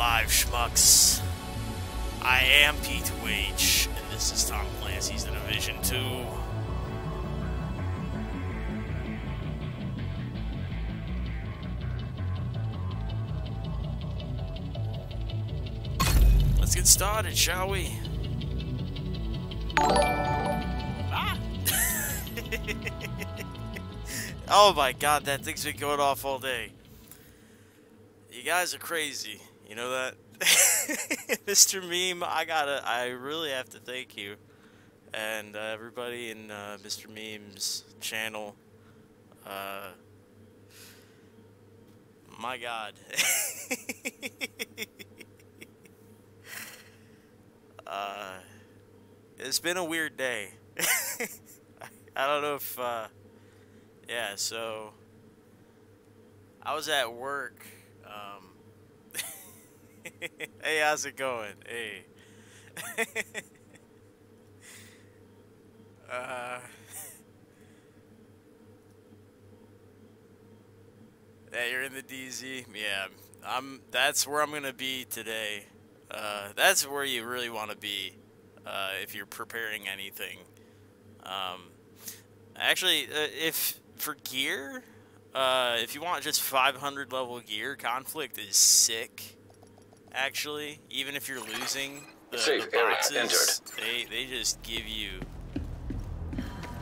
alive, schmucks. I am P2H, and this is Tom Clancy's The Division 2. Let's get started, shall we? Ah! Oh my god, that thing's been going off all day. You guys are crazy, you know that? Mr. Meme, I really have to thank you. And everybody in Mr. Meme's channel. My god. It's been a weird day. I don't know if, yeah, so I was at work. Hey, how's it going? Hey. Yeah, you're in the DZ. Yeah, that's where I'm gonna be today. That's where you really want to be, if you're preparing anything. Actually, if for gear, if you want just 500 level gear, Conflict is sick. Actually, even if you're losing the boxes, they just give you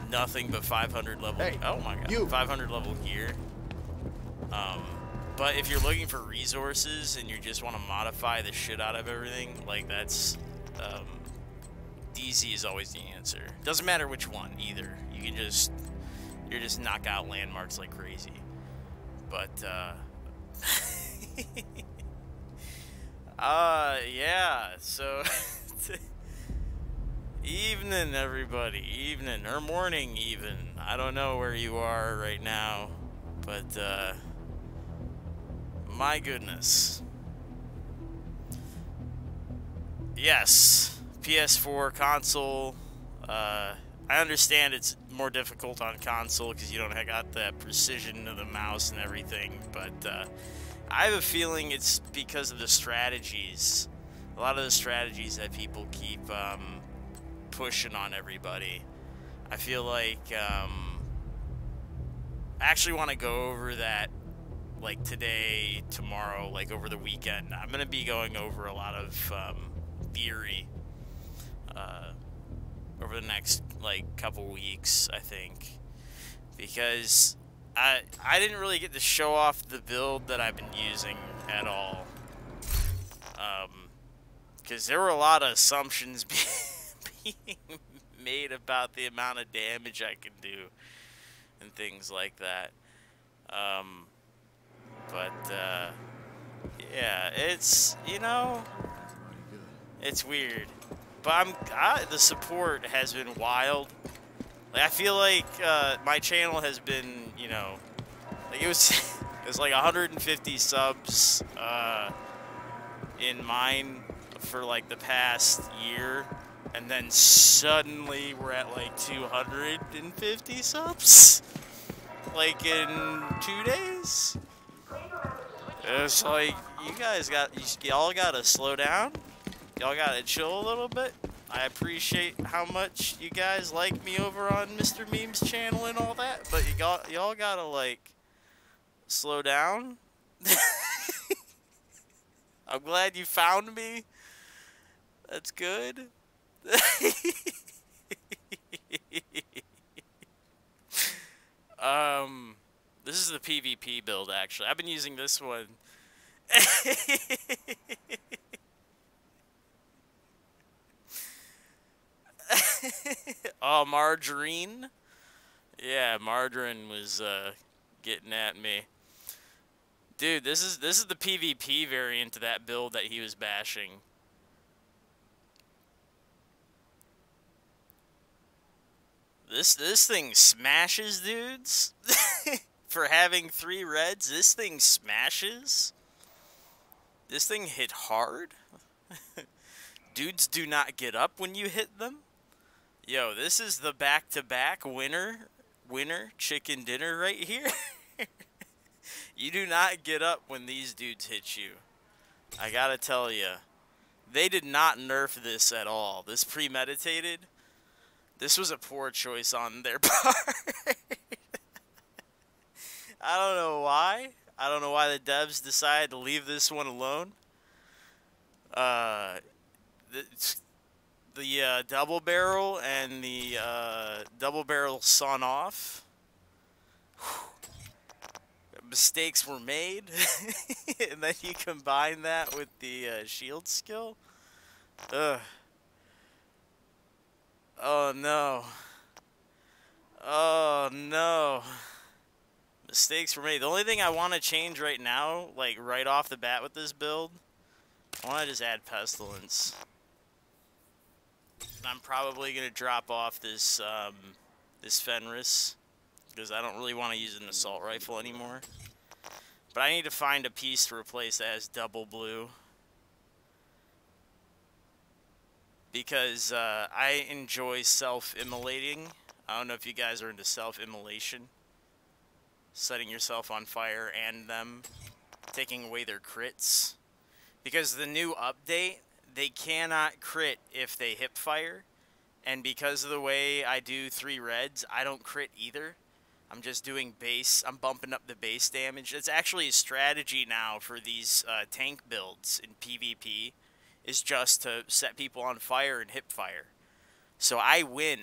nothing but 500 level. Hey, oh my god, 500 level gear. But if you're looking for resources and you just want to modify the shit out of everything, like that's DZ is always the answer. Doesn't matter which one either. You can just knock out landmarks like crazy. But yeah, so evening everybody, evening or morning even. I don't know where you are right now, but my goodness. Yes, PS4 console. I understand it's more difficult on console because you don't have got that precision of the mouse and everything, but I have a feeling it's because of the strategies. A lot of the strategies that people keep pushing on everybody. I feel like I actually want to go over that like today, tomorrow, like over the weekend. I'm going to be going over a lot of theory over the next like couple weeks, I think, because I didn't really get to show off the build that I've been using at all, because there were a lot of assumptions being made about the amount of damage I can do and things like that. But yeah, it's, you know, it's weird. But the support has been wild. Like, I feel like my channel has been, you know, like it was like 150 subs in mine for like the past year, and then suddenly we're at like 250 subs, like in 2 days. It's like y'all gotta slow down. Y'all gotta chill a little bit. I appreciate how much you guys like me over on Mr. Meme's channel and all that, but y'all gotta like slow down. I'm glad you found me. That's good. This is the PvP build actually. I've been using this one. Oh, Margarine? Yeah, Margarine was getting at me. Dude, this is the PvP variant of that build that he was bashing. This thing smashes dudes. For having 3 reds, this thing smashes. This thing hit hard. Dudes do not get up when you hit them. Yo, this is the back-to-back winner chicken dinner right here. You do not get up when these dudes hit you. I gotta tell you, they did not nerf this at all. This premeditated. This was a poor choice on their part. I don't know why. I don't know why the devs decided to leave this one alone. The double barrel and the double barrel sawn off. Mistakes were made, and then you combine that with the shield skill. Ugh. Oh no. Oh no. Mistakes were made. The only thing I want to change right now, like right off the bat with this build, I want to just add Pestilence. And I'm probably going to drop off this, this Fenris, because I don't really want to use an assault rifle anymore. But I need to find a piece to replace that as double blue. Because I enjoy self-immolating. I don't know if you guys are into self-immolation. Setting yourself on fire and them taking away their crits. Because the new update, they cannot crit if they hip fire. And because of the way I do 3 reds, I don't crit either. I'm just doing base. I'm bumping up the base damage. It's actually a strategy now for these tank builds in PvP. Is just to set people on fire and hip fire. So I win.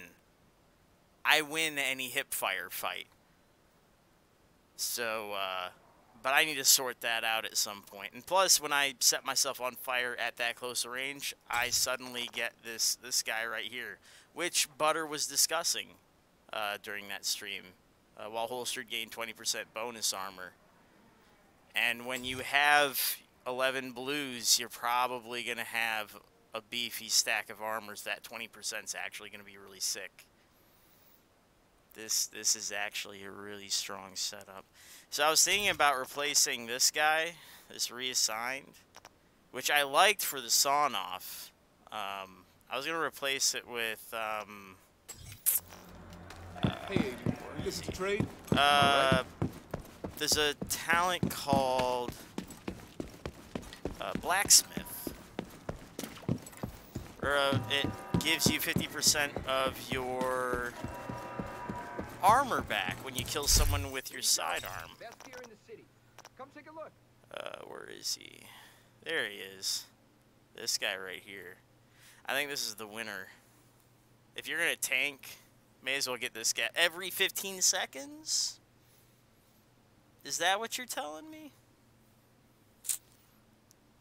I win any hip fire fight. So, but I need to sort that out at some point. And plus, when I set myself on fire at that close range, I suddenly get this guy right here, which Butter was discussing during that stream. While holstered gained 20% bonus armor. And when you have 11 blues, you're probably going to have a beefy stack of armors. That 20% is actually going to be really sick. This is actually a really strong setup. So I was thinking about replacing this guy, this reassigned, which I liked for the sawn off. I was going to replace it with, hey, you looking to trade? There's a talent called Blacksmith, where it gives you 50% of your armor back when you kill someone with your sidearm. Best here in the city. Come take a look. Where is he? There he is. This guy right here. I think this is the winner. If you're gonna tank, may as well get this guy every 15 seconds. Is that what you're telling me?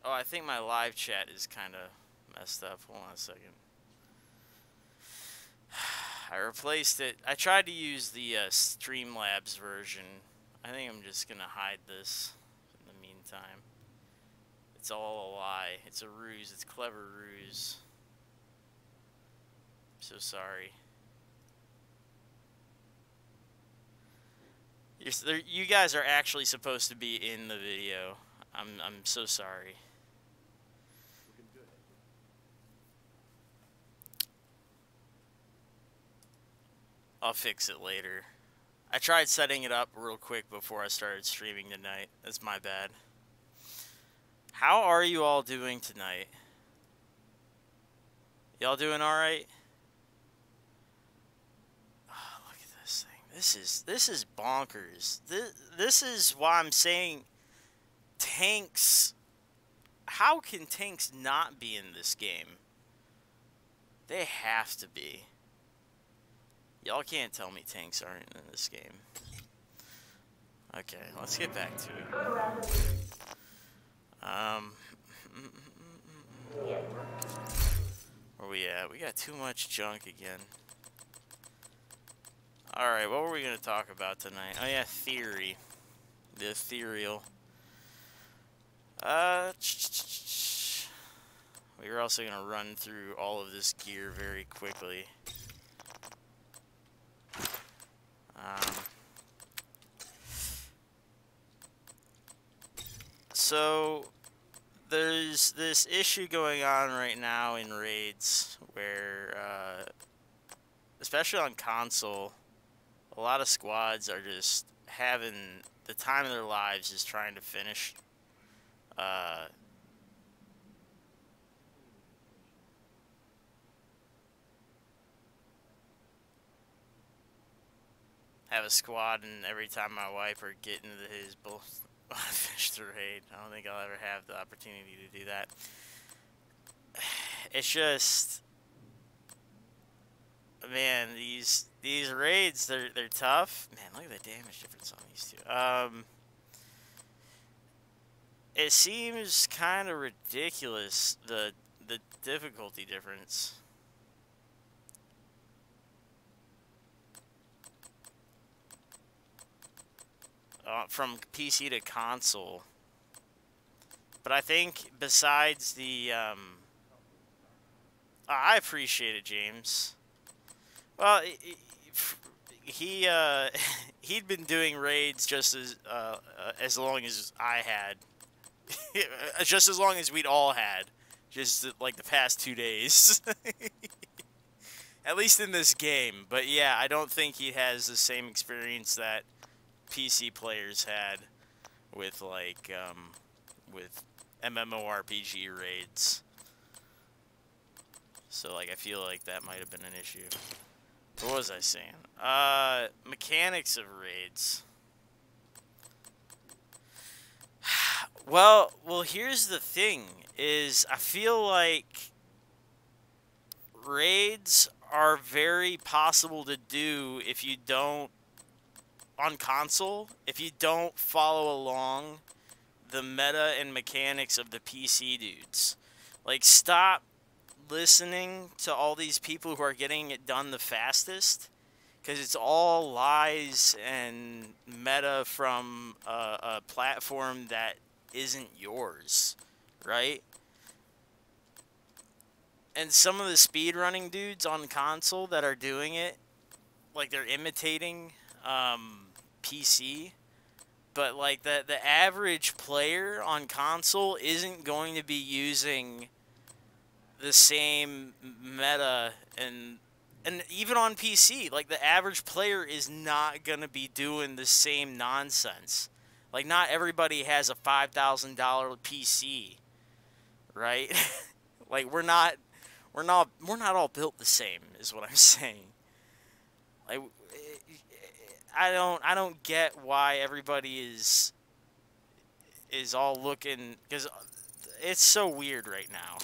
Oh, I think my live chat is kind of messed up. Hold on a second. I replaced it. I tried to use the Streamlabs version. I think I'm just going to hide this in the meantime. It's all a lie. It's a ruse. It's a clever ruse. I'm so sorry. You guys are actually supposed to be in the video. I'm so sorry. I'll fix it later. I tried setting it up real quick before I started streaming tonight. That's my bad. How are you all doing tonight? Y'all doing alright? Oh, look at this thing. This is bonkers. This is why I'm saying tanks. How can tanks not be in this game? They have to be. Y'all can't tell me tanks aren't in this game. Okay, let's get back to it. Where we at? We got too much junk again. Alright, what were we going to talk about tonight? Oh yeah, theory. The ethereal. We were also going to run through all of this gear very quickly. So, there's this issue going on right now in raids where, especially on console, a lot of squads are just having the time of their lives just trying to finish have a squad, and every time my wife or get into his bull fish through raid. I don't think I'll ever have the opportunity to do that. It's just, man, these raids, they're tough. Man, look at the damage difference on these two. It seems kind of ridiculous, the difficulty difference. From PC to console. But I think besides the, I appreciate it, James. Well, he'd been doing raids just as long as I had. Just as long as we'd all had. Just like the past 2 days. At least in this game. But yeah, I don't think he has the same experience that PC players had with like with MMORPG raids. So like I feel like that might have been an issue. What was I saying? Mechanics of raids. Well, here's the thing, is I feel like raids are very possible to do if you don't, on console, if you don't follow along the meta and mechanics of the PC dudes. Like, stop listening to all these people who are getting it done the fastest, because it's all lies and meta from a platform that isn't yours, right? And some of the speedrunning dudes on console that are doing it, like they're imitating PC, but like the average player on console isn't going to be using the same meta, and even on PC, like the average player is not going to be doing the same nonsense. Like, not everybody has a $5,000 PC, right? Like, we're not all built the same, is what I'm saying. Like, I don't get why everybody is all looking, because it's so weird right now.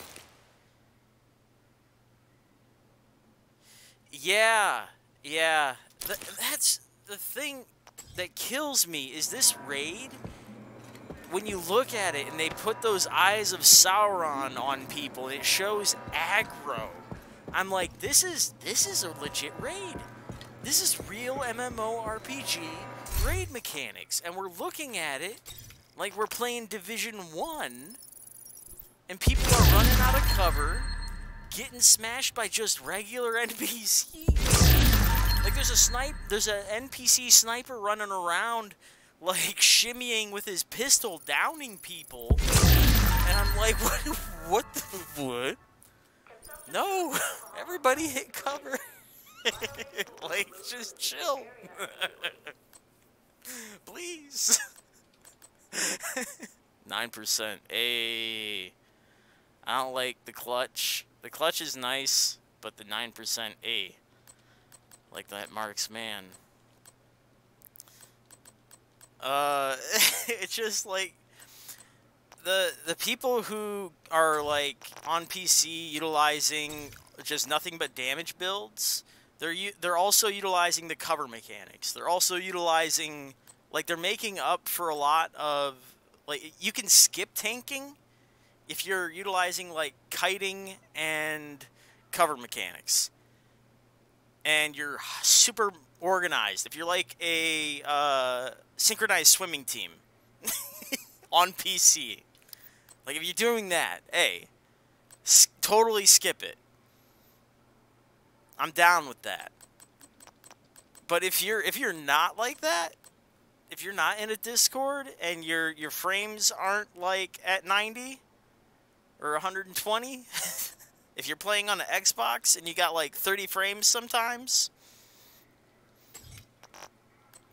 Yeah. That's the thing that kills me, is this raid, when you look at it and they put those eyes of Sauron on people and it shows aggro, I'm like, this is a legit raid. This is real MMORPG raid mechanics, and we're looking at it like we're playing Division 1, and people are running out of cover, getting smashed by just regular NPCs. Like, there's an NPC sniper running around, like, shimmying with his pistol, downing people. And I'm like, what? No, everybody hit cover. Like, just chill. Please. 9%. Ay. I don't like the clutch. The clutch is nice, but the 9%, ay. Like that marksman. It's just like the people who are like on PC utilizing just nothing but damage builds, they're also utilizing the cover mechanics. They're also utilizing, like, they're making up for a lot of, like, you can skip tanking if you're utilizing like kiting and cover mechanics. And you're super organized. If you're like a synchronized swimming team on PC, like if you're doing that, hey, totally skip it. I'm down with that. But if you're not like that, if you're not in a Discord and your frames aren't like at 90 or 120. If you're playing on an Xbox and you got like 30 frames sometimes,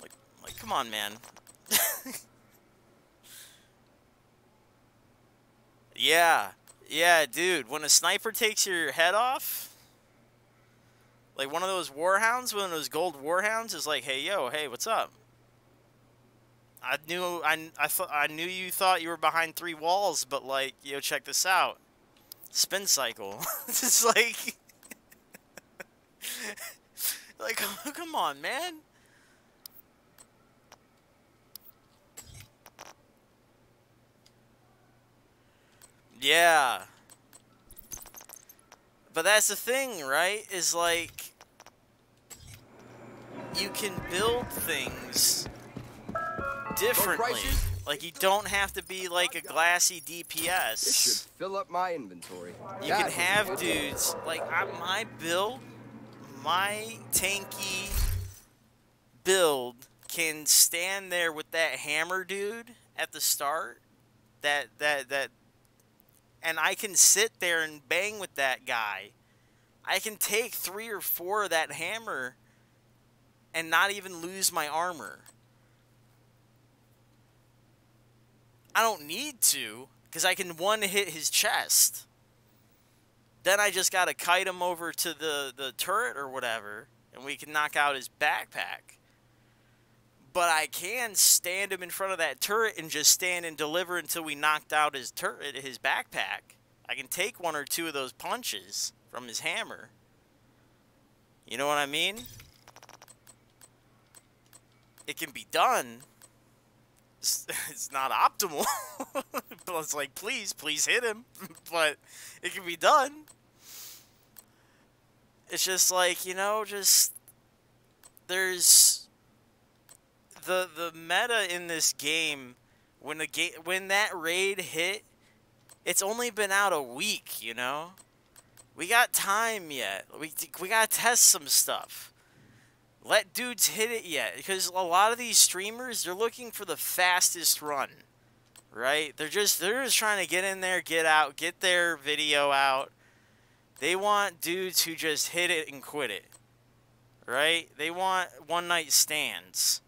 like come on, man. Yeah, dude. When a sniper takes your head off, Like one of those warhounds, one of those gold warhounds is like, hey, yo, hey, what's up? I knew you thought you were behind 3 walls, but like, yo, check this out. Spin cycle. It's like, like, come on, man. Yeah. But that's the thing, right? Is like, you can build things differently. Like, you don't have to be like a glassy DPS. This should fill up my inventory. You can have dudes, like, my build, my tanky build can stand there with that hammer dude at the start, and I can sit there and bang with that guy. I can take 3 or 4 of that hammer and not even lose my armor. I don't need to, because I can one-hit his chest. Then I just gotta kite him over to the turret or whatever, and we can knock out his backpack. But I can stand him in front of that turret and just stand and deliver until we knocked out his turret, his backpack. I can take 1 or 2 of those punches from his hammer. You know what I mean? It can be done. It's not optimal. But it's like, please hit him. But it can be done. It's just like, you know, just there's the meta in this game. When that raid hit, it's only been out a week, you know? We got time yet. We gotta test some stuff. Let dudes hit it yet, because a lot of these streamers, they're looking for the fastest run, right? They're just trying to get in there, get out, get their video out. They want dudes who just hit it and quit it, right? They want one-night stands.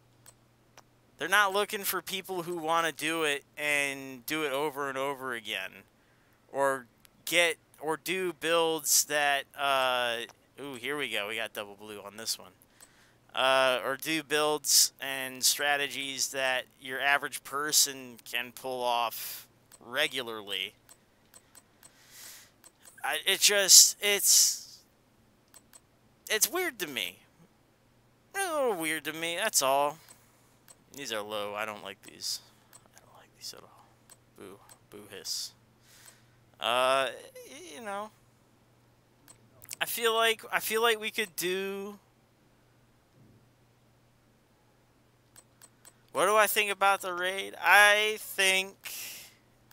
They're not looking for people who want to do it and do it over and over again, or do builds that. Ooh, here we go. We got double blue on this one. Or do builds and strategies that your average person can pull off regularly. It's weird to me. A little weird to me, that's all. These are low. I don't like these. I don't like these at all. Boo. Boo hiss. You know. I feel like we could do... What do I think about the raid? I think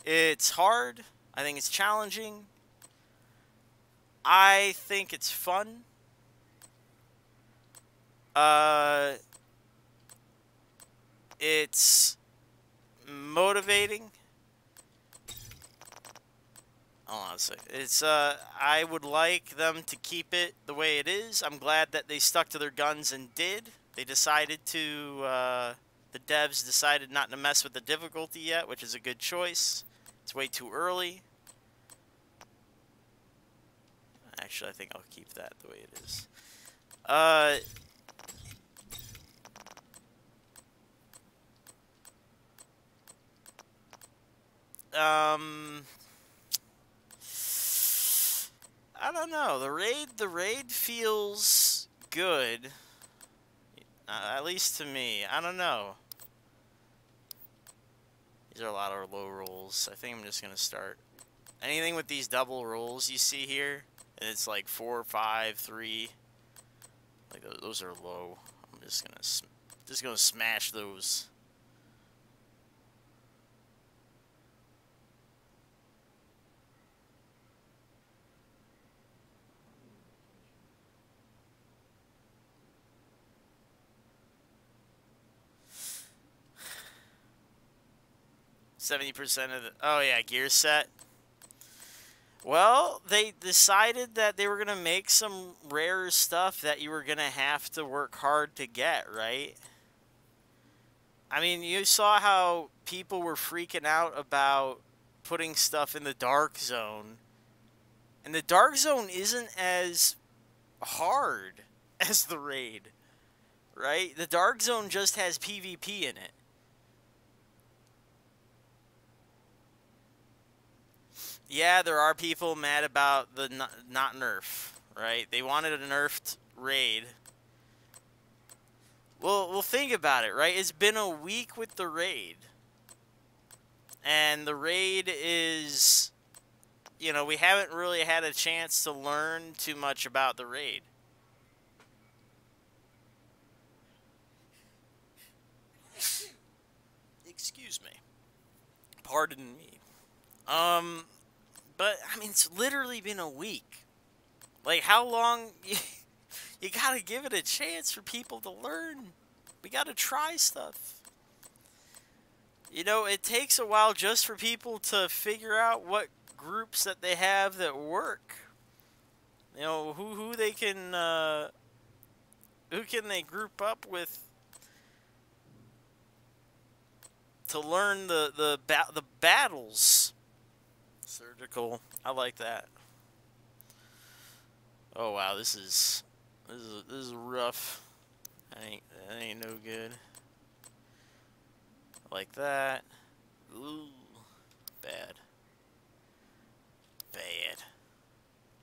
it's hard. I think it's challenging. I think it's fun. It's motivating. Hold on a second. It's, I would like them to keep it the way it is. I'm glad that they stuck to their guns and did. They decided to, the devs decided not to mess with the difficulty yet, which is a good choice. It's way too early. Actually, I think I'll keep that the way it is. I don't know. The raid feels good. At least to me. I don't know. These are a lot of low rolls. I think I'm just gonna start. Anything with these double rolls you see here, and it's like 4, 5, 3. Like those are low. I'm just gonna smash those. %70 of the... Oh, yeah, gear set. Well, they decided that they were going to make some rare stuff that you were going to have to work hard to get, right? I mean, you saw how people were freaking out about putting stuff in the Dark Zone. And the Dark Zone isn't as hard as the raid, right? The Dark Zone just has PvP in it. Yeah, there are people mad about the not nerf, right? They wanted a nerfed raid. Well, think about it, right? It's been a week with the raid. And the raid is, you know, we haven't really had a chance to learn too much about the raid. Excuse me. Pardon me. But, I mean, it's literally been a week. Like, how long... You gotta give it a chance for people to learn. We gotta try stuff. You know, it takes a while just for people to figure out what groups that they have that work. You know, who they can, who can they group up with to learn the battles. Surgical. I like that. Oh wow, this is rough. That ain't no good. Like that. Ooh. Bad. Bad.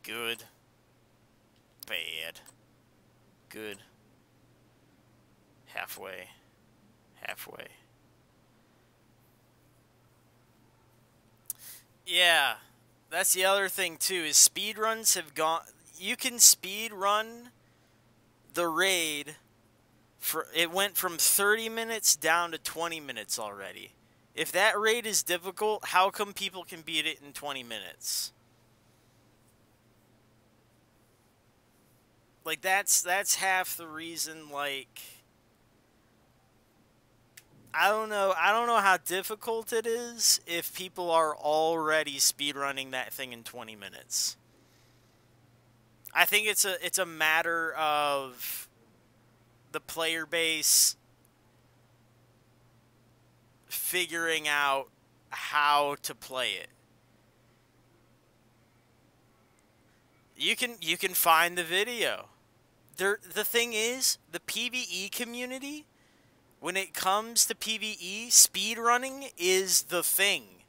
Good. Bad. Good. Halfway. Halfway. Yeah. That's the other thing too, is speedruns have gone... You can speedrun the raid... It went from 30 minutes down to 20 minutes already. If that raid is difficult, how come people can beat it in 20 minutes? Like, that's half the reason, like... I don't know how difficult it is if people are already speedrunning that thing in 20 minutes. I think it's a matter of... the player base figuring out how to play it. You can find the video. The thing is, the PvE community, when it comes to PvE, speedrunning is the thing.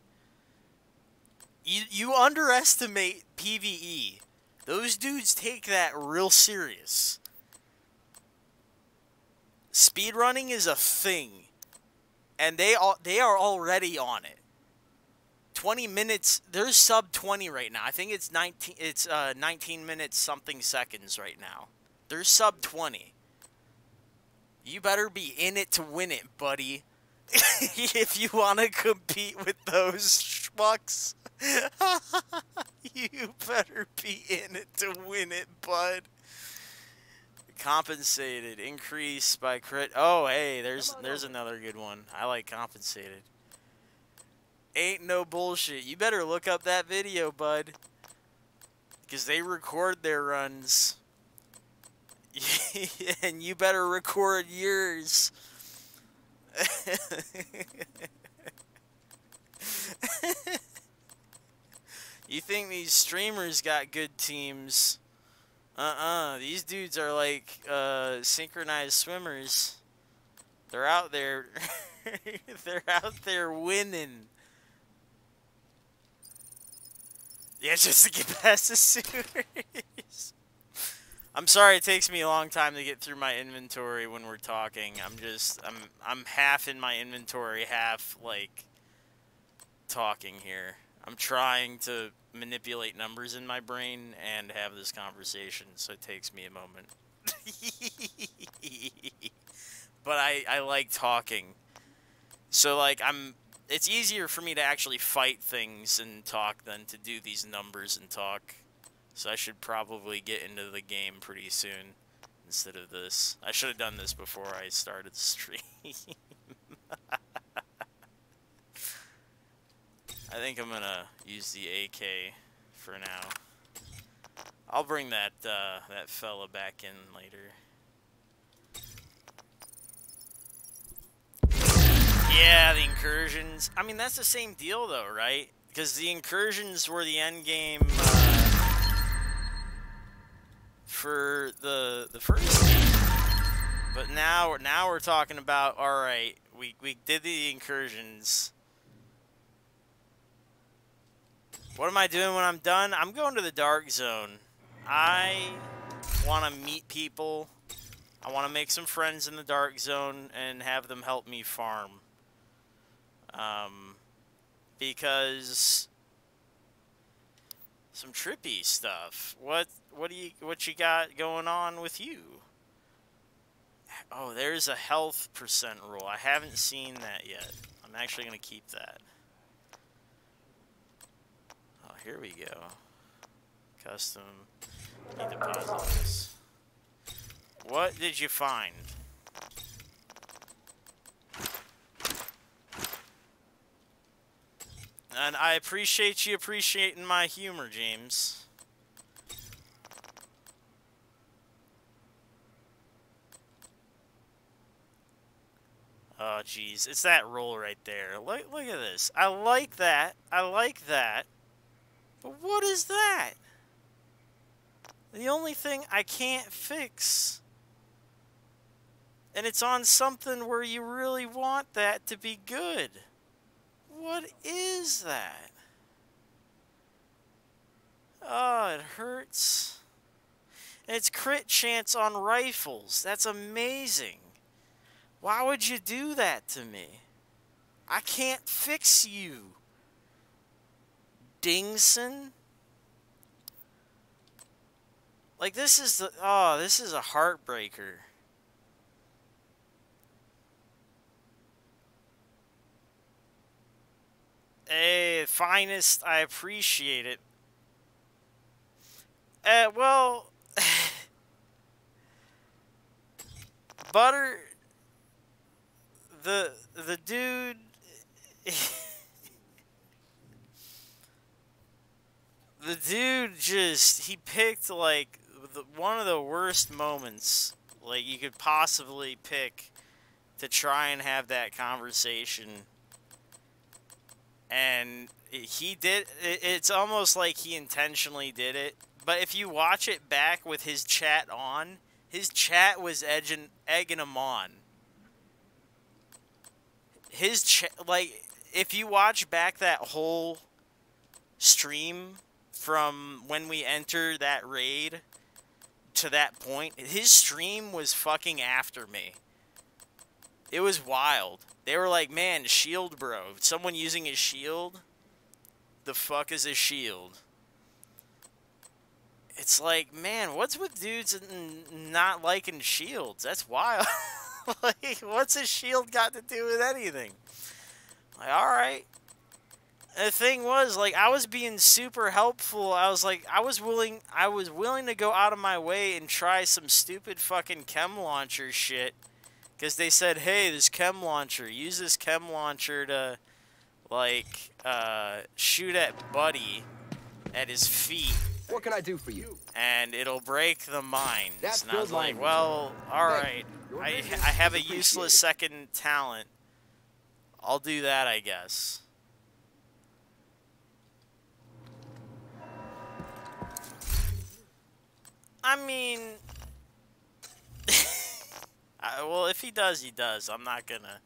You underestimate PvE. Those dudes take that real serious. Speedrunning is a thing, and they are already on it. 20 minutes, there's sub 20 right now. I think it's 19 minutes something seconds right now. There's sub 20. You better be in it to win it, buddy. If you want to compete with those schmucks, you better be in it to win it, bud. Compensated, increase by crit. Oh, hey, there's another good one. I like compensated. Ain't no bullshit. You better look up that video, bud. Because they record their runs. And you better record yours. You think these streamers got good teams? These dudes are like, synchronized swimmers. They're out there. They're out there winning. Yeah, just to get past the series. I'm sorry it takes me a long time to get through my inventory when we're talking. I'm half in my inventory, half, like, talking here. I'm trying to manipulate numbers in my brain and have this conversation, so it takes me a moment. But I like talking. So, like, it's easier for me to actually fight things and talk than to do these numbers and talk. So I should probably get into the game pretty soon instead of this. I should have done this before I started the stream. I think I'm gonna use the AK for now. I'll bring that that fella back in later. Yeah, the incursions. I mean, that's the same deal though, right? Because the incursions were the end game. for the first game. But now we're talking about, all right, we did the incursions. What am I doing when I'm done? I'm going to the dark zone. I want to meet people. I want to make some friends in the dark zone and have them help me farm. Because some trippy stuff. What you got going on with you? Oh, there's a health percent rule. I haven't seen that yet. I'm actually going to keep that. Oh, here we go. Custom. Need to pause this. What did you find? And I appreciate you appreciating my humor, James. Oh, jeez. It's that roll right there. Look at this. I like that. I like that. But what is that? The only thing I can't fix. And it's on something where you really want that to be good. What is that? Oh, it hurts. And it's crit chance on rifles. That's amazing. Why would you do that to me? I can't fix you. Dingson? Like, this is the... Oh, this is a heartbreaker. Hey, finest, I appreciate it. Well... Butter... The dude... the dude just... He picked, like, one of the worst moments, like, you could possibly pick to try and have that conversation. And he did... It's almost like he intentionally did it. But if you watch it back with his chat on, his chat was egging him on. His chat... Like, if you watch back that whole stream from when we enter that raid to that point, his stream was fucking after me. It was wild. They were like, man, shield bro. Someone using his shield? The fuck is a shield? It's like, man, what's with dudes not liking shields? That's wild. Like, what's a shield got to do with anything? Like, alright. The thing was, like, I was being super helpful. I was like, I was willing to go out of my way and try some stupid fucking chem launcher shit. Because they said, hey, this chem launcher, use this chem launcher to, like, shoot at Buddy at his feet. What can I do for you? And it'll break the mines. That's and I was like, mine. well, alright. I have a useless second talent. I'll do that, I guess. I mean... well, if he does, he does. I'm not gonna...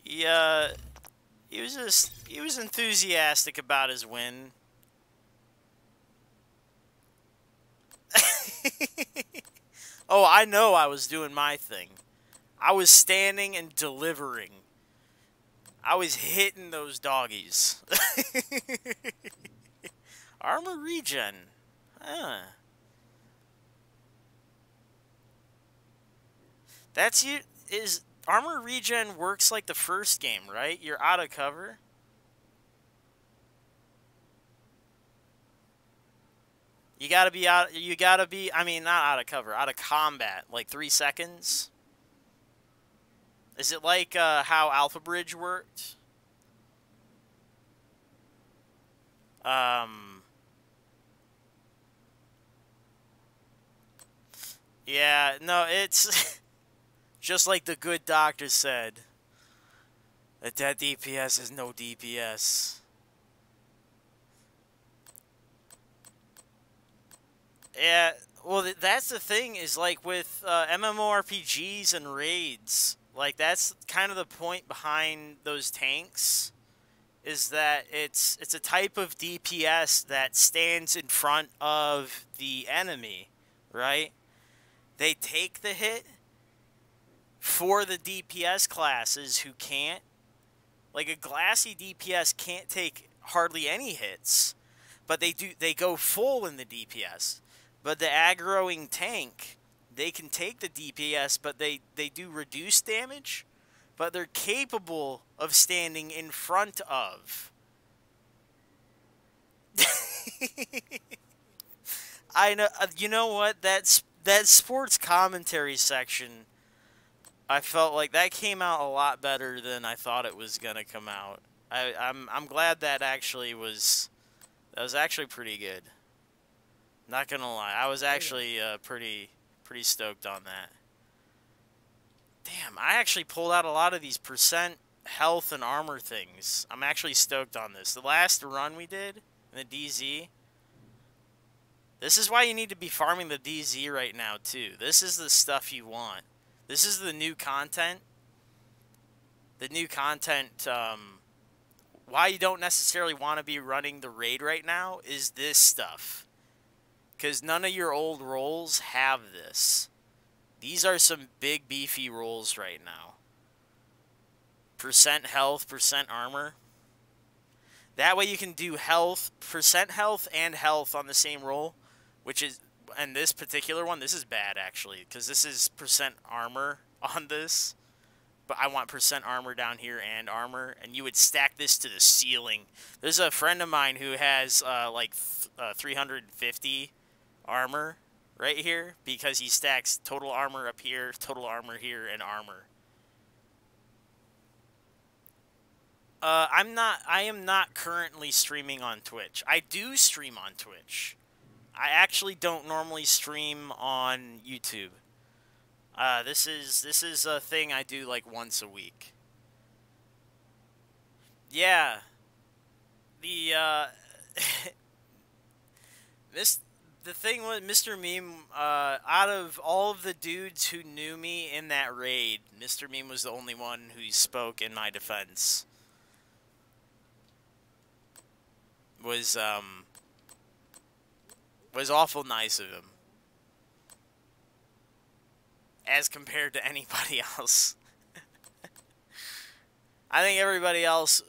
He was enthusiastic about his win. Oh, I know I was doing my thing. I was standing and delivering. I was hitting those doggies. Armor regen. Huh. That's you. Is armor regen works like the first game, right? You're out of cover. You gotta be out. You gotta be. I mean, not out of cover. Out of combat, like 3 seconds. Is it like how Alpha Bridge worked? Yeah. No, it's just like the good doctor said. That DPS is no DPS. Yeah, Well, that's the thing is like with MMORPGs and raids, like that's kind of the point behind those tanks, is that it's a type of DPS that stands in front of the enemy, right? They take the hit for the DPS classes who can't. Like a glassy DPS can't take hardly any hits, but they go full in the DPS. But the aggroing tank, they can take the DPS, but they do reduce damage, but they're capable of standing in front of. I know. You know what? That sports commentary section, I felt like that came out a lot better than I thought it was gonna come out. I'm glad that was actually pretty good. Not gonna lie, I was actually pretty stoked on that. Damn, I actually pulled out a lot of these percent health and armor things. I'm actually stoked on this. The last run we did in the DZ. This is why you need to be farming the DZ right now too. This is the stuff you want. This is the new content. The new content, why you don't necessarily want to be running the raid right now is this stuff. Because none of your old roles have this. These are some big beefy rolls right now. Percent health, percent armor. That way you can do health, percent health and health on the same roll. Which is, and this particular one, this is bad actually. Because this is percent armor on this. But I want percent armor down here and armor. And you would stack this to the ceiling. There's a friend of mine who has like 350 armor right here. Because he stacks total armor up here, total armor here, and armor. I am not currently streaming on Twitch. I do stream on Twitch. I actually don't normally stream on YouTube. This is a thing I do like once a week. Yeah. The the thing with Mr. Meme, out of all of the dudes who knew me in that raid, Mr. Meme was the only one who spoke in my defense. Was awful nice of him. As compared to anybody else. I think everybody else,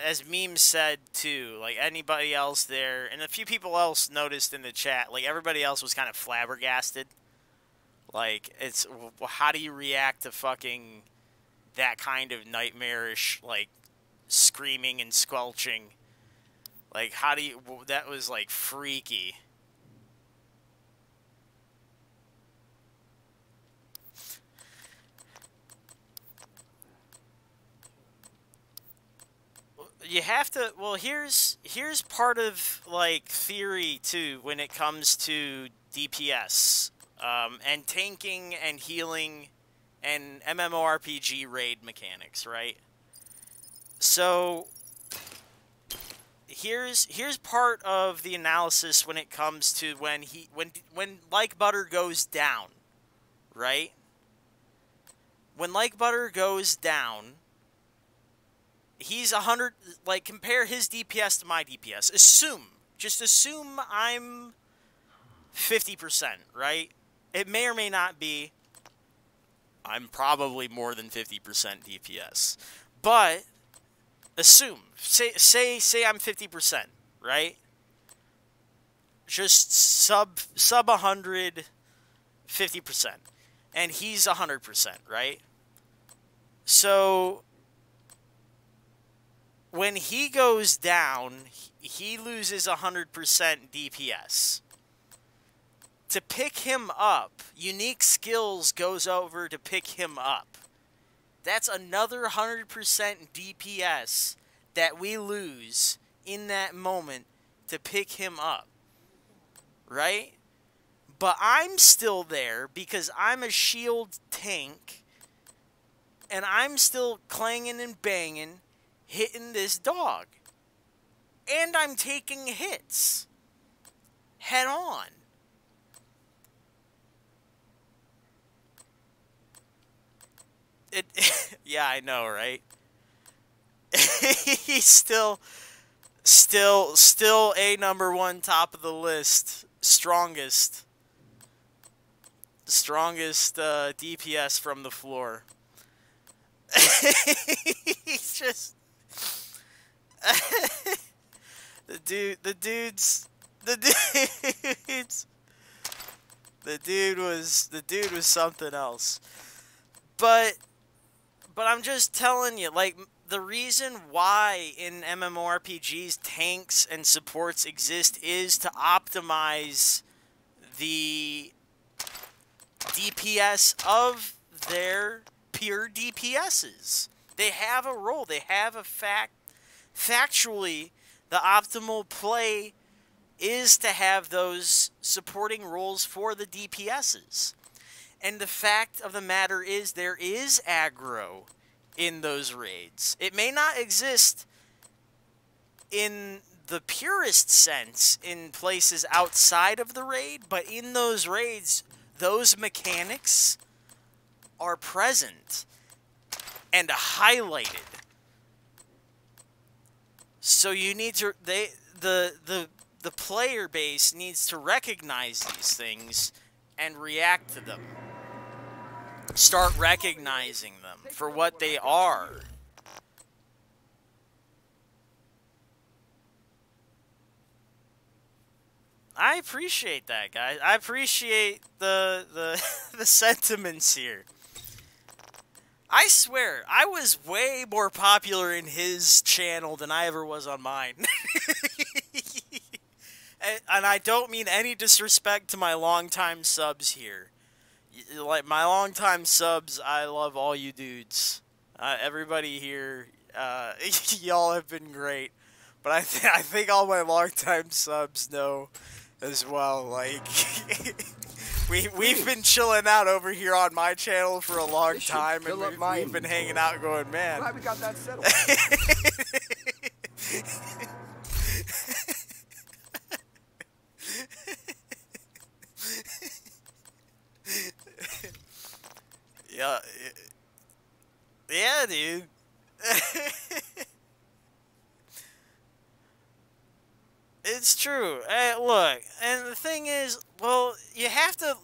as Meme said too, like anybody else there, and a few people else noticed in the chat, like everybody else was kind of flabbergasted. Like, it's, how do you react to fucking that kind of nightmarish, like, screaming and squelching? Like, how do you, that was like freaky. You have to, well, here's part of, like, theory, too, when it comes to DPS, and tanking and healing and MMORPG raid mechanics, right? So, here's part of the analysis when it comes to when Like Butter goes down, right? When Like Butter goes down, he's 100, like, compare his DPS to my DPS. Just assume I'm 50%, right? It may or may not be. I'm probably more than 50% DPS. But, assume. Say I'm 50%, right? Just sub 100, 50%. And he's 100%, right? So, when he goes down, he loses 100% DPS. To pick him up, unique skills goes over to pick him up. That's another 100% DPS that we lose in that moment to pick him up. Right? But I'm still there because I'm a shield tank. And I'm still clanging and banging, hitting this dog. And I'm taking hits. Head on. It. Yeah, I know, right? He's still a number one, top of the list, strongest DPS from the floor. He's just the dude's the dude was something else. But I'm just telling you, like, the reason why in MMORPGs tanks and supports exist is to optimize the DPS of their pure DPSs. They have a role. They have a factually, the optimal play is to have those supporting roles for the DPSs. And the fact of the matter is there is aggro in those raids. It may not exist in the purest sense in places outside of the raid, but in those raids, those mechanics are present and highlighted. So you need to the player base needs to recognize these things and react to them. Start recognizing them for what they are. I appreciate that, guys. I appreciate the the sentiments here. I swear, I was way more popular in his channel than I ever was on mine. And I don't mean any disrespect to my longtime subs here. Like, my longtime subs, I love all you dudes. Everybody here, y'all have been great. But I think all my longtime subs know as well. Like, we've been chilling out over here on my channel for a long time, and we've been hanging out going, man. Glad we got that settled. Yeah, dude. It's true. Hey, look, and the thing is, well, you have to.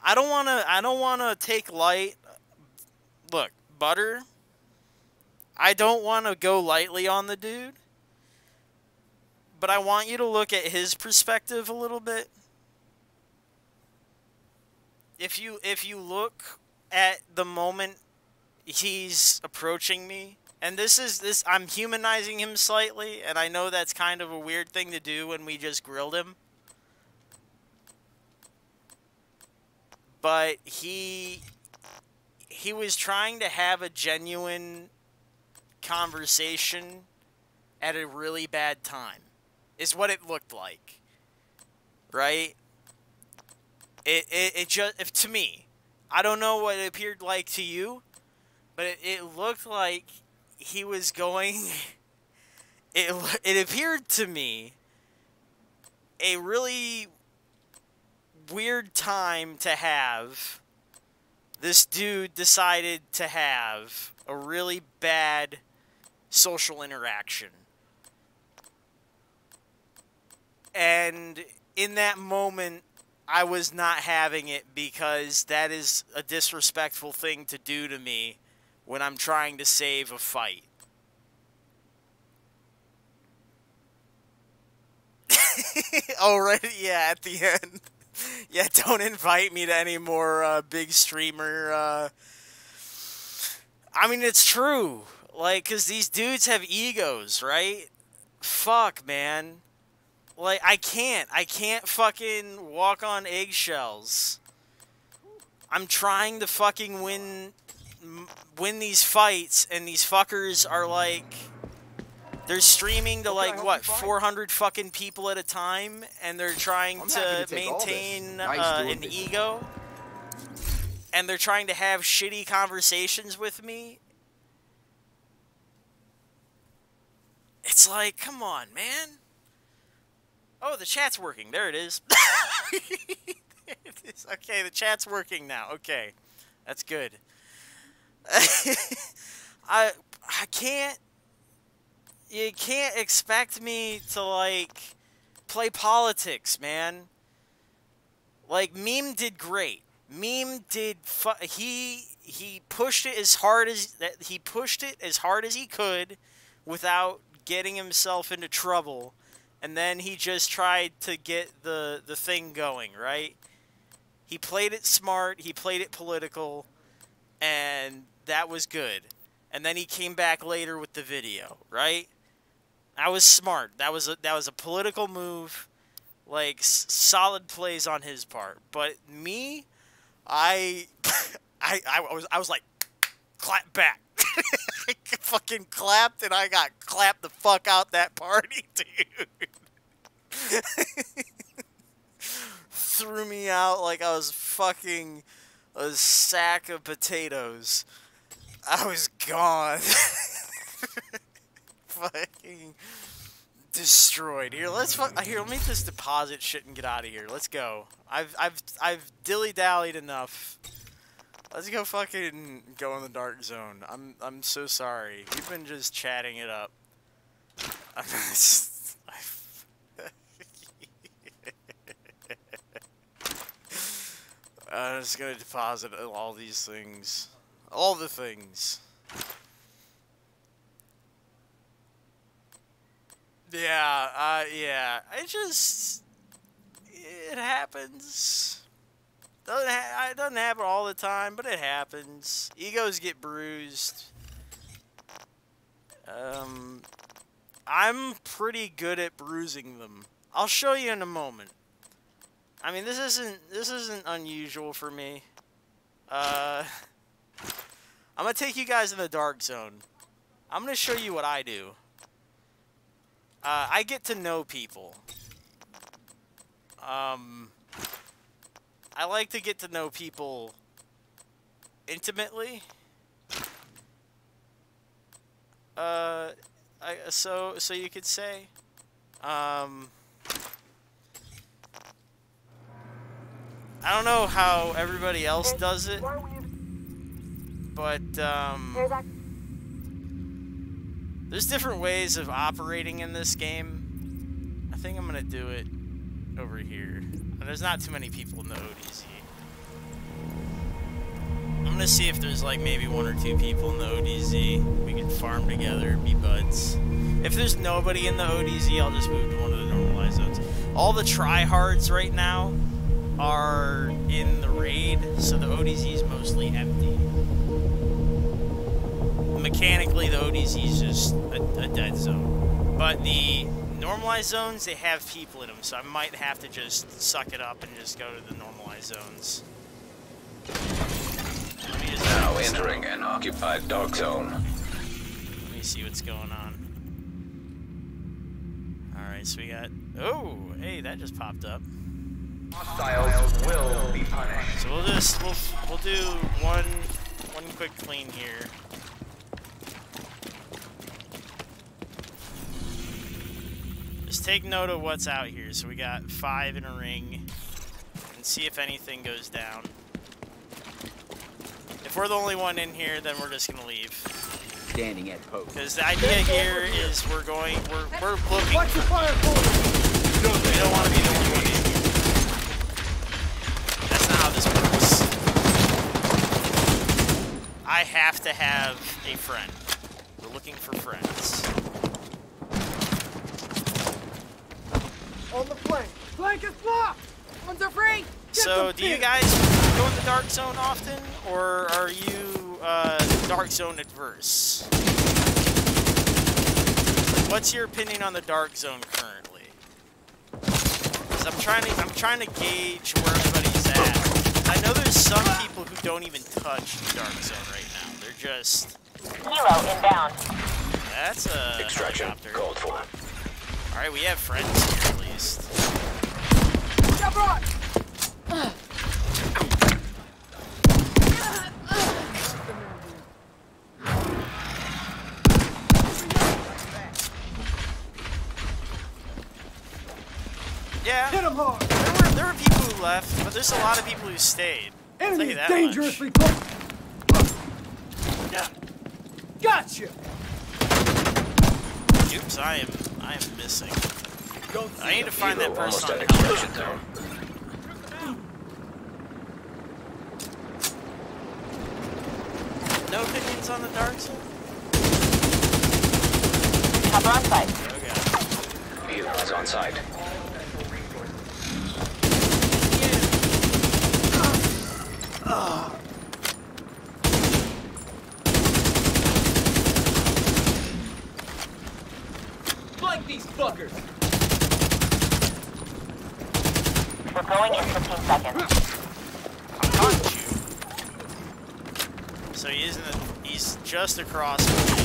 I don't want to take light. Look, Butter. I don't want to go lightly on the dude, but I want you to look at his perspective a little bit. If you look at the moment he's approaching me, and I'm humanizing him slightly, and I know that's kind of a weird thing to do when we just grilled him. But he was trying to have a genuine conversation at a really bad time, is what it looked like. Right? It just, if to me, I don't know what it appeared like to you, but it looked like he was going, it appeared to me a really weird time to have. This dude decided to have a really bad social interaction. And in that moment, I was not having it, because that is a disrespectful thing to do to me when I'm trying to save a fight. Oh, right, yeah, at the end. Yeah, don't invite me to any more big streamer. I mean, it's true. Like, because these dudes have egos, right? Fuck, man. Like, I can't fucking walk on eggshells. I'm trying to fucking win these fights, and these fuckers are like, they're streaming to like, what, 400 fucking people at a time, and they're trying to maintain an ego, and they're trying to have shitty conversations with me. It's like, come on, man. Oh, the chat's working. There it is. Okay, the chat's working now. Okay, that's good. I can't. You can't expect me to like play politics, man. Like Meme did great. Meme did. He pushed it as hard as he could, without getting himself into trouble, and then he just tried to get the thing going, right? He played it smart. He played it political, and that was good. And then he came back later with the video, right? That was smart. That was a political move, like solid plays on his part. But me, I was like, clap back. I fucking clapped, and I got clapped the fuck out that party, dude. Threw me out like I was fucking a sack of potatoes. I was gone. Fucking destroyed. Here, let me just deposit shit and get out of here. Let's go. I've dilly-dallied enough. Let's go fucking go in the dark zone. I'm so sorry. We've been just chatting it up. I'm just gonna deposit all these things. All the things. Yeah, it happens. It doesn't happen all the time, but it happens. Egos get bruised. I'm pretty good at bruising them. I'll show you in a moment. I mean, this isn't unusual for me. I'm gonna take you guys in the dark zone. I'm gonna show you what I do. I get to know people. I like to get to know people intimately. So you could say. I don't know how everybody else does it, but there's different ways of operating in this game. I think I'm gonna do it over here. And there's not too many people in the ODZ. I'm gonna see if there's like maybe 1 or 2 people in the ODZ. We can farm together, be buds. If there's nobody in the ODZ, I'll just move to one of the normalized zones. All the tryhards right now are in the raid, so the ODZ is mostly empty. Mechanically, the ODZ is just a dead zone. But the normalized zones, they have people in them, so I might have to just suck it up and just go to the normalized zones. Now entering an occupied dark zone. Let me see what's going on. Alright, so we got... Oh, hey, that just popped up. Hostiles will be punished. So we'll do one quick clean here. Just take note of what's out here. So we got 5 in a ring, and see if anything goes down. If we're the only one in here, then we're just gonna leave. Standing at post. Because the idea here is we're looking. Watch the fire forward! We don't want to be the only one in here. That's not how this works. I have to have a friend. We're looking for friends. On the flank! Flank is blocked! Ones are free! So, do you guys go in the dark zone often, or are you dark zone adverse? What's your opinion on the dark zone currently? Because I'm trying to gauge where everybody's at. I know there's some people who don't even touch the dark zone right now. They're just Hero inbound. That's a Extraction helicopter. called for. All right, we have friends here at least. Yeah, Hit 'em hard! there were people who left, but there's a lot of people who stayed. I'll tell you Enemy that dangerously much. close! Gotcha! Oops, I am missing. Don't I need to find that person on the extraction helicopter. zone. No opinions on the dark zone? Cover on site. Okay. Helo is on site. Flank these fuckers! We're going in 15 seconds. I caught you. So he's just across from me.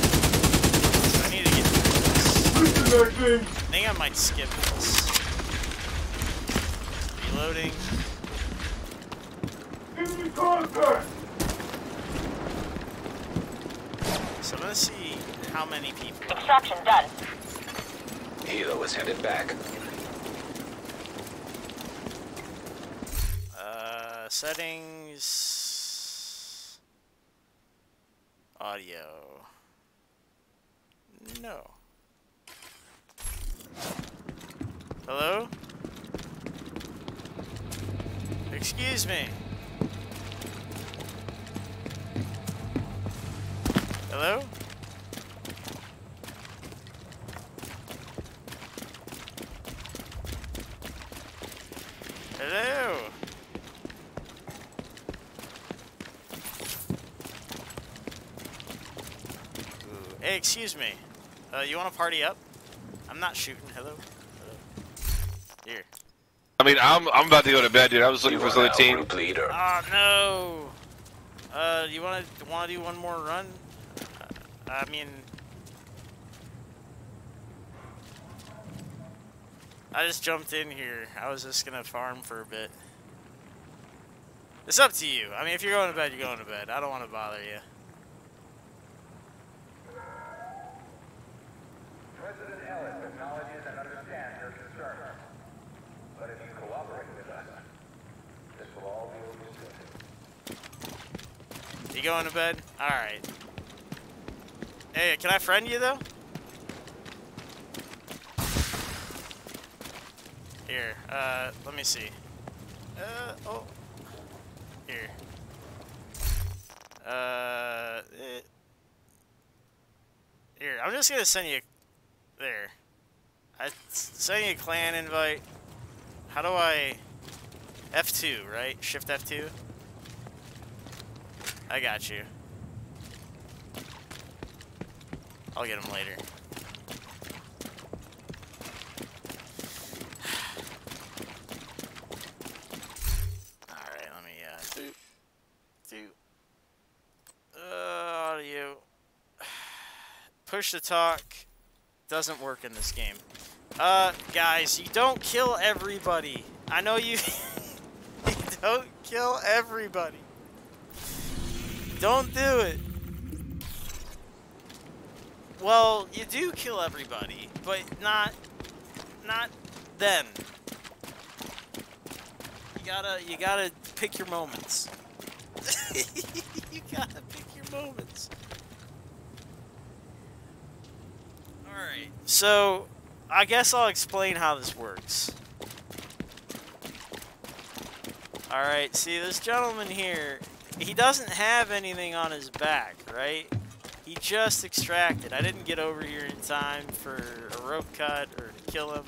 So I need to get through this. I think I might skip this. Reloading. So I'm gonna see how many people. Extraction done. Helo is headed back. Settings. Audio. No. Hello? Excuse me. Hello? Hello? Hey, excuse me. You want to party up? I'm not shooting. Hello? Here. I mean, I'm about to go to bed, dude. I was looking for You are some team. now group leader. Oh, no. You want to do one more run? I mean... I just jumped in here. I was just gonna farm for a bit. It's up to you. I mean, if you're going to bed, you're going to bed. I don't want to bother you. President Ellis acknowledges and understands your concerns. But if you cooperate with us, this will all be overstood. You going to bed? Alright. Hey, can I friend you, though? Here, let me see. Oh. Here. Here, I'm just gonna send you... There. I send you a clan invite. How do I... F2, right? Shift F2? I got you. I'll get him later. Alright, let me, audio. Push to talk. Doesn't work in this game. Guys, you don't kill everybody. I know you... you don't kill everybody. Don't do it. Well, you do kill everybody, but not then. You gotta pick your moments. You gotta pick your moments. Alright, so I guess I'll explain how this works. Alright, see this gentleman here, he doesn't have anything on his back, right? He just extracted. I didn't get over here in time for a rope cut or to kill him.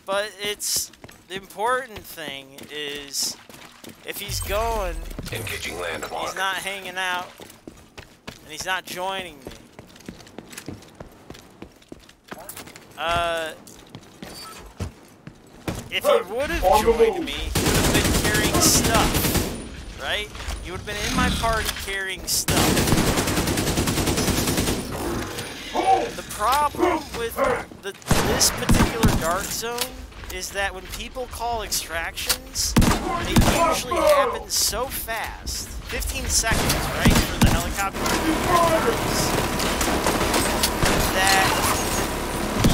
But it's... The important thing is, if he's going, Engaging landmark. he's not hanging out, and he's not joining me. If he would have joined me, he would have been carrying stuff, right? He would have been in my party carrying stuff. The problem with this particular dark zone is that when people call extractions, they usually happen so fast. 15 seconds, right, for the helicopter that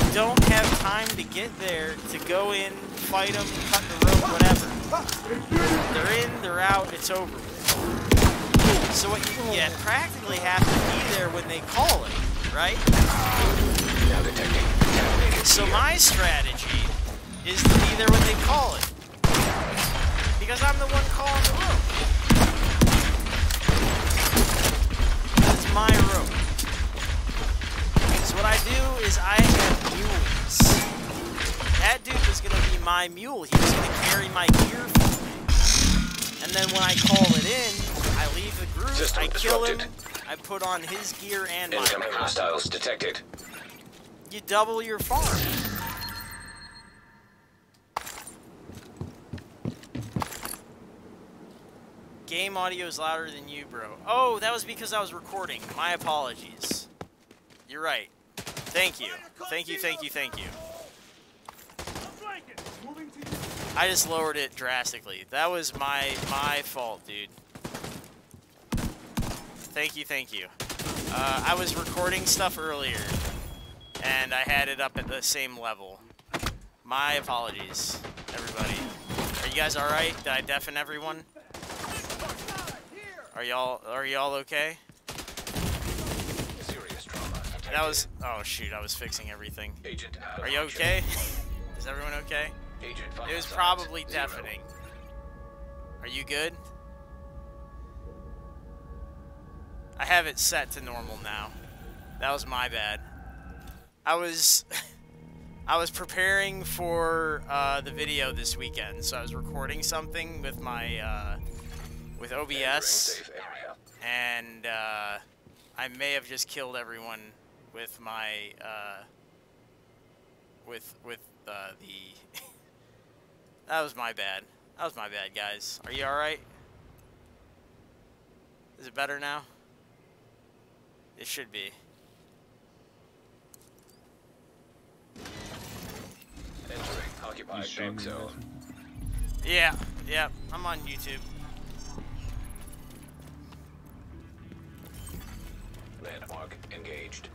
you don't have time to get there to go in, fight them, cut the rope, whatever. They're in, they're out, it's over with. So what you practically have to be there when they call it, right? Now detecting contaminated So gear. my strategy is to be there when they call it. Because I'm the one calling the room. That's my room. So what I do is I have mules. That dude was going to be my mule. He was going to carry my gear for me. And then when I call it in, I leave the group, System I kill him, disrupted. I put on his gear and my Incoming gear. hostiles detected. You double your farm. Game audio is louder than you, bro. Oh, that was because I was recording. My apologies. You're right. Thank you. Thank you, thank you, thank you. I just lowered it drastically. That was my fault, dude. Thank you, thank you. I was recording stuff earlier, and I had it up at the same level. My apologies, everybody. Are you guys alright? Did I deafen everyone? Are y'all okay? Serious trauma detected. That was, oh shoot, I was fixing everything. Agent out of Are you function. okay? Is everyone okay? Agent vital It was signs, probably 0. deafening. Are you good? I have it set to normal now. That was my bad. I was preparing for the video this weekend, so I was recording something with my with Entering OBS, safe area. and I may have just killed everyone with my with the that was my bad. That was my bad, guys. Are you alright? Is it better now? It should be. Entering occupied dark zone. Yeah, I'm on YouTube. Landmark engaged.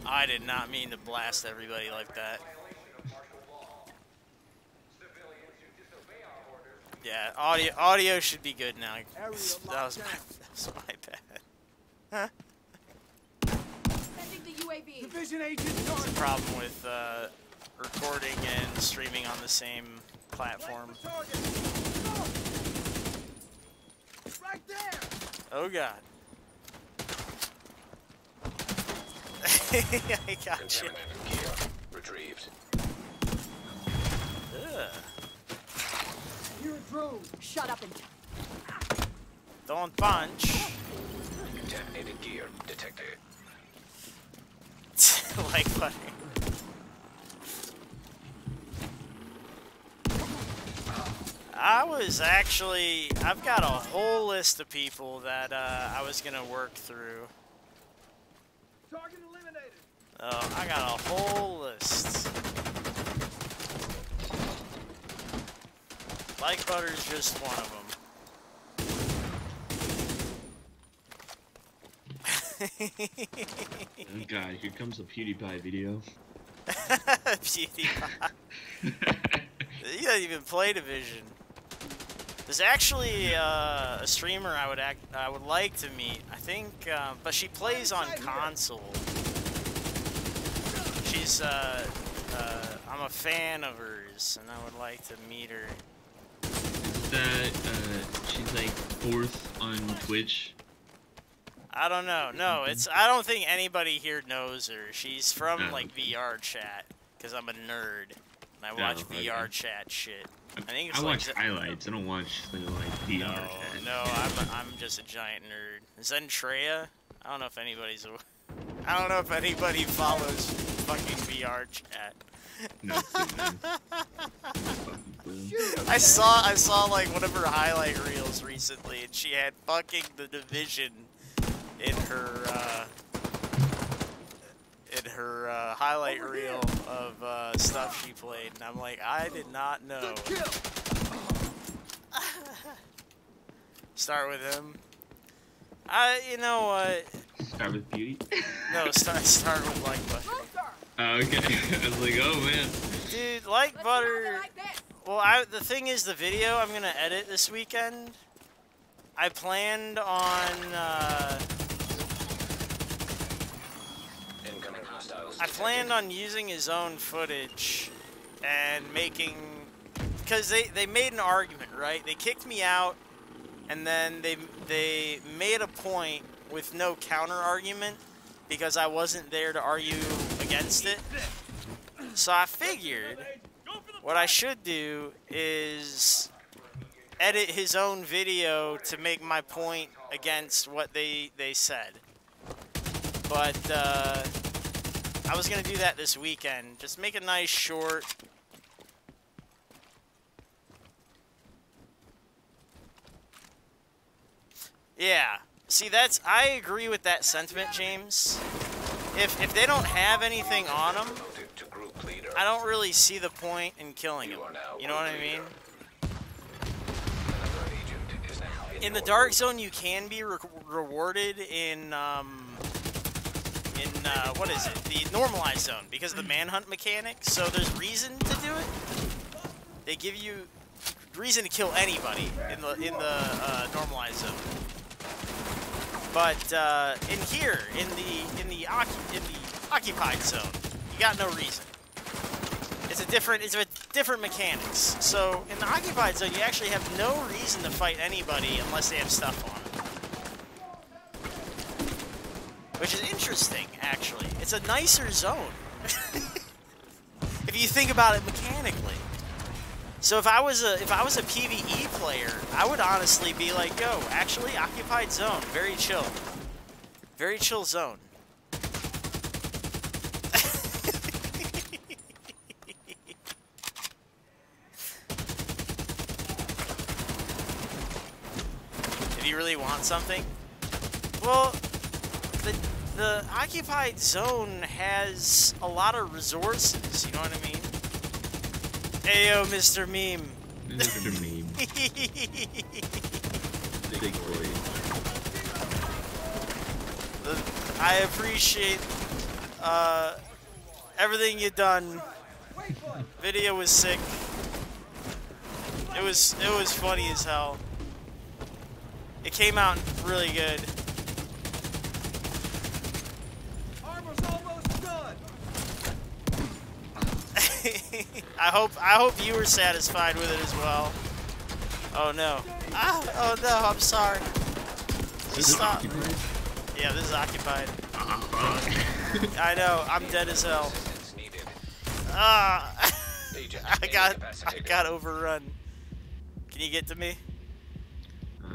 I did not mean to blast everybody like that. Yeah, audio should be good now. That was my bad. Sending the UAV. Division agent It's a problem with recording and streaming on the same platform. right there. Oh god. I got you. Contaminated gear retrieved. Ugh. You're a drone. Shut up and Don't punch. Contaminated gear detected. Like funny. I've got a whole list of people that I was gonna work through. Target eliminated. Oh, I got a whole list. Like Butter's just one of them. Oh god, here comes a PewDiePie video. PewDiePie. You don't even play Division. There's actually a streamer I would like to meet. I think, but she plays on console. She's I'm a fan of hers, and I would like to meet her. Is that, she's like 4th on Twitch? I don't know. No, I don't think anybody here knows her. She's from like VR chat, because I'm a nerd and I watch VR chat shit. I think it's I like watch highlights. I don't watch the like VR chat. No, I'm just a giant nerd. Zentreya? I don't know if anybody's. I don't know if anybody follows fucking VR chat. No, I saw like one of her highlight reels recently, and she had fucking The Division in her highlight reel of stuff she played, and I'm like, I did not know. Start with him. You know what? Start with Beauty? No, start with Like Butter. Oh, okay. I was like, oh man. Dude, Like Butter Well, the thing is, the video I'm gonna edit this weekend, I planned on, Incoming hostiles. I planned on using his own footage and making, because they made an argument, right? They kicked me out, and then they made a point with no counter argument because I wasn't there to argue against it. So I figured what I should do is edit his own video to make my point against what they said. But I was gonna do that this weekend. Just make a nice short. Yeah. See, I agree with that sentiment, James. If they don't have anything on them, Promoted to group leader. I don't really see the point in killing them. You are now You know what I group mean? leader. Another agent is now In the your dark group. zone, you can be rewarded in what is it? The normalized zone, because of the manhunt mechanic. So there's reason to do it. They give you reason to kill anybody in the normalized zone. But in here, in the occupied zone, you got no reason. It's a different mechanics. So in the occupied zone, you actually have no reason to fight anybody unless they have stuff on them. Which is interesting, actually. It's a nicer zone. If you think about it mechanically. So if I was a PvE player, I would honestly be like, yo, actually, occupied zone, very chill. Very chill zone. If you really want something, well, the occupied zone has a lot of resources, you know what I mean? Ayo, Mr. Meme. Mr. Meme. Big boy. I appreciate everything you done. Video was sick. It was funny as hell. It came out really good. Armor's almost done. I hope you were satisfied with it as well. Oh no. Oh no, I'm sorry. Is it Stop. occupied? Yeah, this is occupied. Fuck. I know, I'm dead as hell. Assistance needed. Agent I got incapacitated. overrun. Can you get to me? Uh,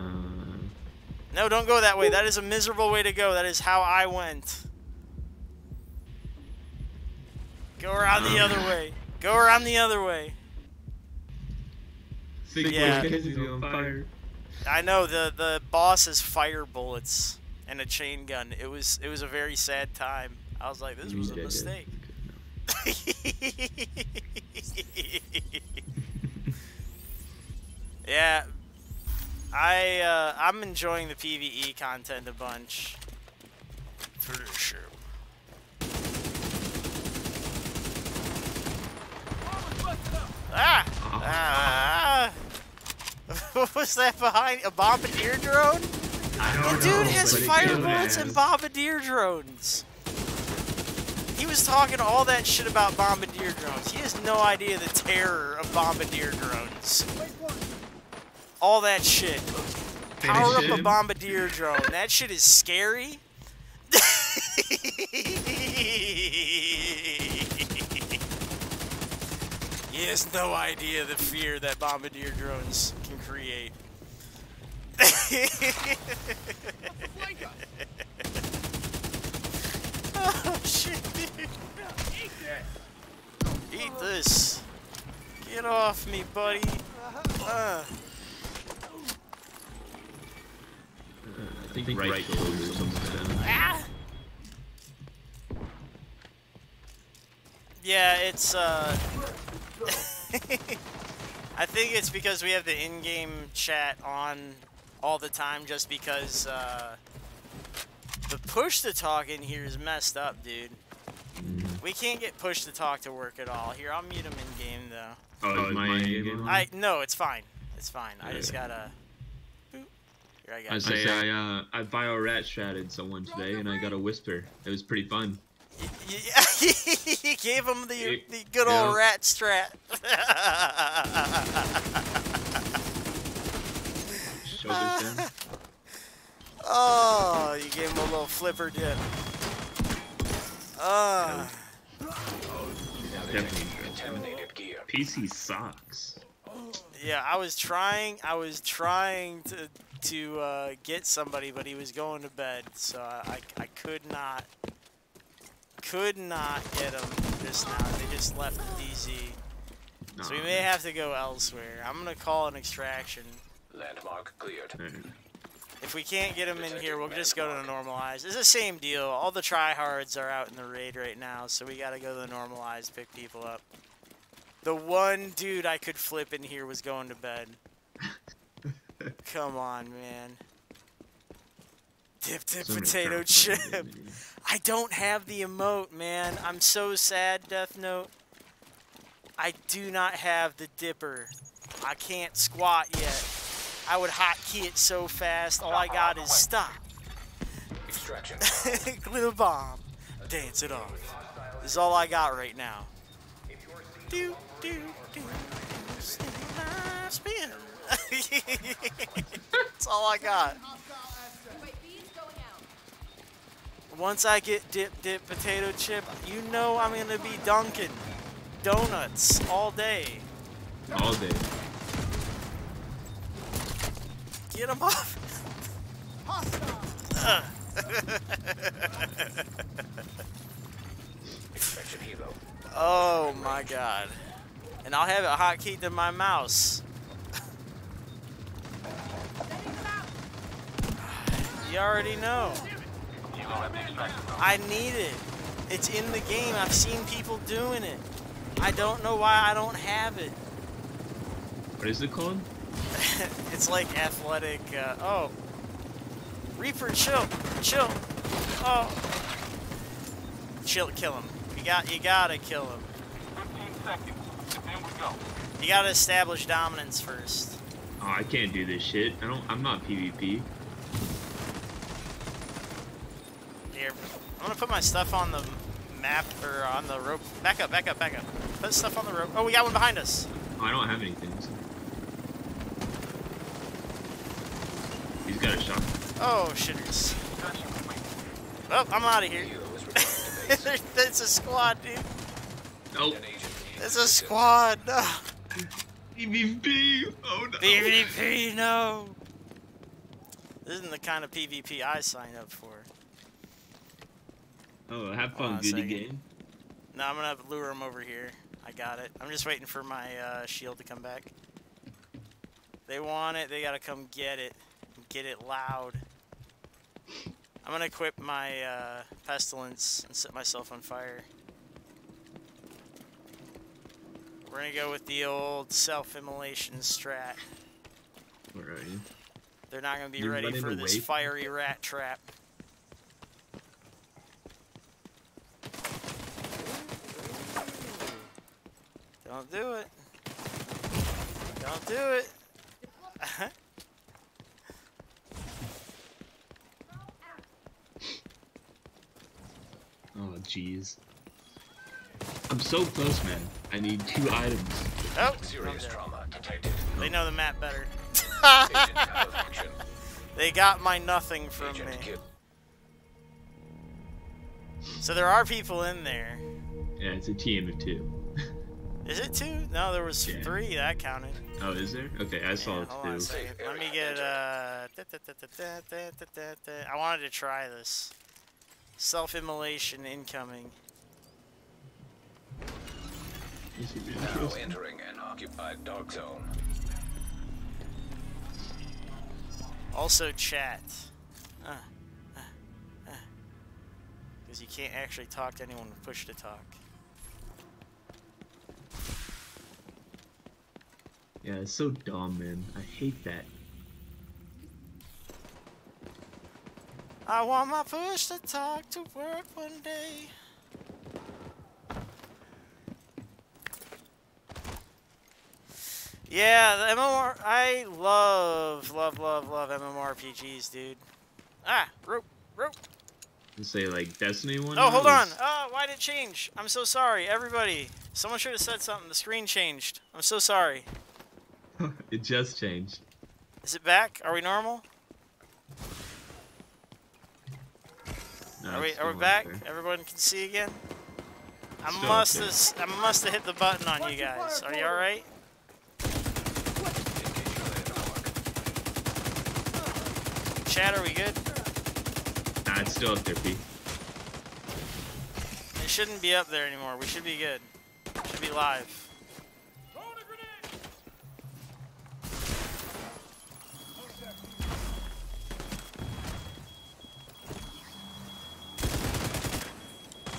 No, don't go that way. That is a miserable way to go. That is how I went. Go around the other way. Go around the other way. Big Yeah. boy Kenzie's on fire. I know the boss has fire bullets and a chain gun. It was a very sad time. I was like, this was a mistake. Yeah, I'm enjoying the PvE content a bunch, for sure. Ah! Ah! What was that behind? A bombardier drone? The dude has fire bullets and bombardier drones. He was talking all that shit about bombardier drones. He has no idea the terror of bombardier drones. All that shit. Power up a bombardier drone. That shit is scary. He has no idea the fear that bombardier drones can create. Oh shit, dude. Eat this. Get off me, buddy. I think right kill is something. Ah! Yeah, it's I think it's because we have the in-game chat on all the time, just because the push to talk in here is messed up, dude. We can't get push to talk to work at all. Here, I'll mute him in game though. Oh, is my game on? No, it's fine. It's fine. I just gotta. Boop. Here, I got. I say I bio rat stratted someone today and I got a whisper. It was pretty fun. You gave him the good old rat strat. Shoulders down. Oh, you gave him a little flipper dip. Definitely. Contaminated gear. PC sucks. Yeah, I was trying to get somebody, but he was going to bed, so I could not get him just now. They just left the DZ, so we may have to go elsewhere. I'm gonna call an extraction. Landmark cleared. If we can't get him in here, we'll just go to the normalized. It's the same deal. All the tryhards are out in the raid right now, so we gotta go to the normalized, pick people up. The one dude I could flip in here was going to bed. Come on, man. Dip potato chip. I don't have the emote, man. I'm so sad, Death Note. I do not have the dipper. I can't squat yet. I would hotkey it so fast. All I got is stop. Extraction. Glitter bomb. Dance it off. This is all I got right now. Do, do, do. Spin. That's all I got. Once I get dip potato chip, you know I'm gonna be dunking donuts all day. All day. Get him off. Extraction helo. Oh my god. And I'll have it hotkeyed to my mouse. You already know. I need it. It's in the game. I've seen people doing it. I don't know why I don't have it. What is it called? It's like athletic. Oh, Reaper, chill. Oh, chill. Kill him. You gotta kill him. 15 seconds. Then we go. You gotta establish dominance first. Oh, I can't do this shit. I'm not PvP. Here, I'm gonna put my stuff on the map or on the rope. Back up. Put stuff on the rope. Oh, we got one behind us. Oh, I don't have anything. So. He's got a shotgun. Oh, shitters. Oh, I'm out of here. Helo is returned to base. It's a squad, dude. Nope. An agent It's a squad. No. PvP. Oh no. PvP, no. This isn't the kind of PvP I signed up for. Oh, have Hold on fun, a goody second. game. No, I'm gonna lure him over here. I got it. I'm just waiting for my shield to come back. They want it. They gotta come get it. Get it loud. I'm gonna equip my pestilence and set myself on fire. We're gonna go with the old self-immolation strat. Where are you? They're not gonna be You're ready running for this away? fiery rat trap. Don't do it. Don't do it. Oh, jeez. I'm so close, man. I need 2 items. Oh, serious trauma detected. they know the map better. Agent malfunction. They got my nothing from me. Agent kill. So there are people in there. Yeah, it's a team of 2. Is it 2? No, there was Yeah. 3 that counted. Oh, is there? Okay, I saw Yeah, it hold on a too. second. Let me get I wanted to try this. Self-immolation incoming. This would be Now interesting. entering an occupied dark zone. Also chat. Because you can't actually talk to anyone with push to talk. Yeah, it's so dumb, man. I hate that. I want my push to talk to work one day. Yeah, the MMR. I love MMORPGs, dude. Ah, rope. You say like Destiny one? Oh, hold on. was- Why did it change? I'm so sorry, everybody. Someone should have said something. The screen changed. I'm so sorry. It just changed. Is it back? Are we normal? No, Are we it's still back? up there. Everyone can see again. I Still must up have hit the button on you guys. Are you all right? Chat, are we good? Nah, it's still up there, P. It shouldn't be up there anymore. We should be good. Should be live.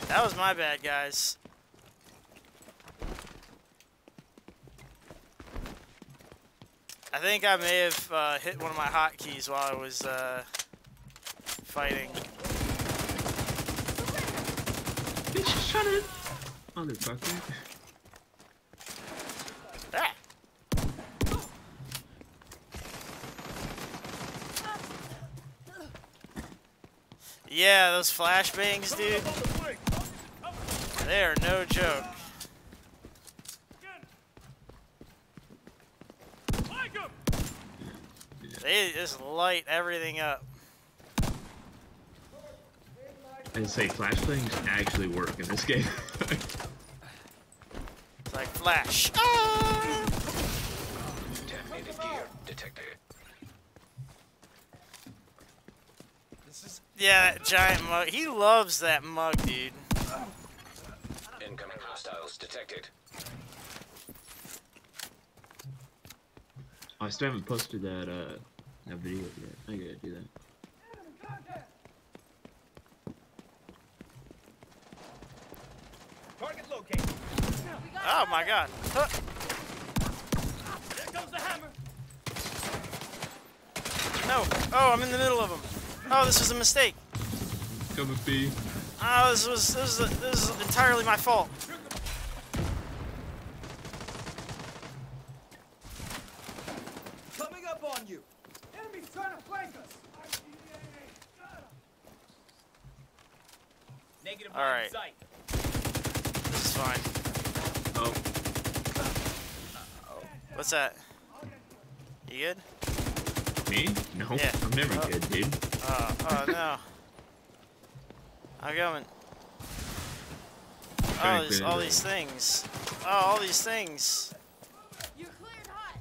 That was my bad, guys. I think I may have hit one of my hotkeys while I was fighting. Bitch, shut it! Motherfucker. Ah. Yeah, those flashbangs, dude. They are no joke. They just light everything up. I'd say flashbangs actually work in this game. It's like flash. Ah! Detonated gear detected. Yeah, that giant mug. He loves that mug, dude. Incoming hostiles detected. I still haven't posted that that video yet. I gotta do that. Target located. Oh my god. Huh. There comes the hammer. No. Oh, I'm in the middle of them. Oh, this was a mistake. Coming, P. Oh, this is entirely my fault. Coming up on you. Enemies trying to flank us. Negative All right. sight. This is fine. Oh, What's that? You good? me? No, Yeah. I'm never Oh. good, dude. Oh no. I'm going. Trying Oh, to there's clear all the- these things. Oh, all these things. You're cleared hot.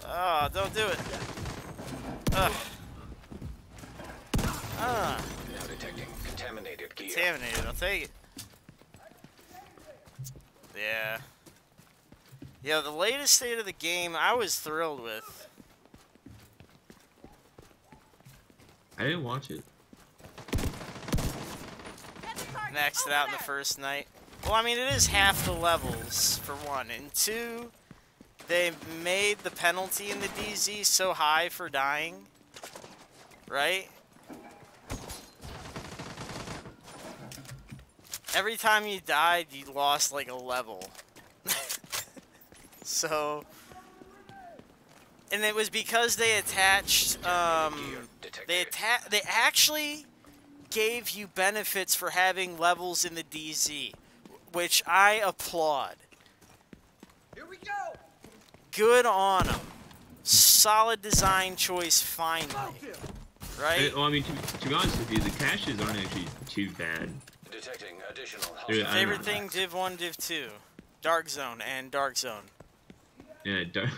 Oh, don't do it. Ugh. Ah, Now detecting contaminated gear. contaminated. I'll take it. Yeah. Yeah, the latest state of the game I was thrilled with. I didn't watch it. Maxed it out in the first night. Well, I mean, it is half the levels, for one. And two, they made the penalty in the DZ so high for dying. Right? Every time you died, you lost like a level. So... And it was because they attached, they actually gave you benefits for having levels in the DZ, which I applaud. Here we go. Good on them. Solid design choice, finally. Right? Well, I mean, to be honest with you, the caches aren't actually too bad. Detecting additional Dude, hostiles. I Favorite don't- thing, Div 1, Div 2. Dark Zone and Dark Zone. Yeah, dark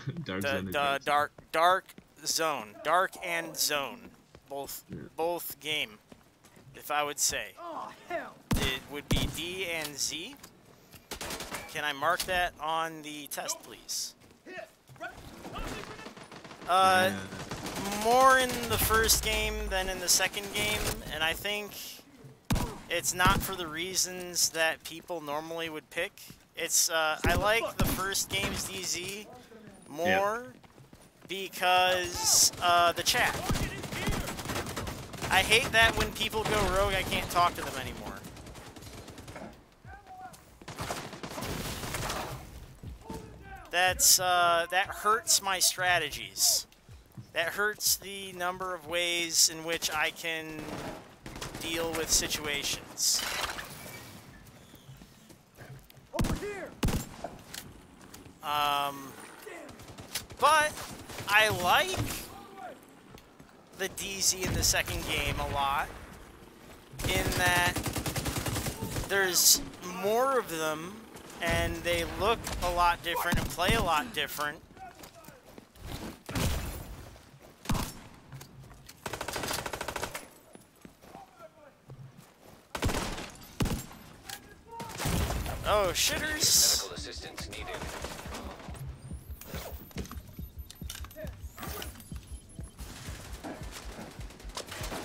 zone is bad. Dark Zone. Dark and Zone. Both Yeah. both game, if I would say. Oh hell. It would be D and Z. Can I mark that on the test, please? Yeah. More in the first game than in the second game, and I think it's not for the reasons that people normally would pick. It's, I like the first game's DZ more because, the chat. I hate that when people go rogue, I can't talk to them anymore. that hurts my strategies. That hurts the number of ways in which I can deal with situations. Over here. But I like the DZ in the second game a lot, in that there's more of them and they look a lot different and play a lot different. Oh, shitters! Medical assistance needed.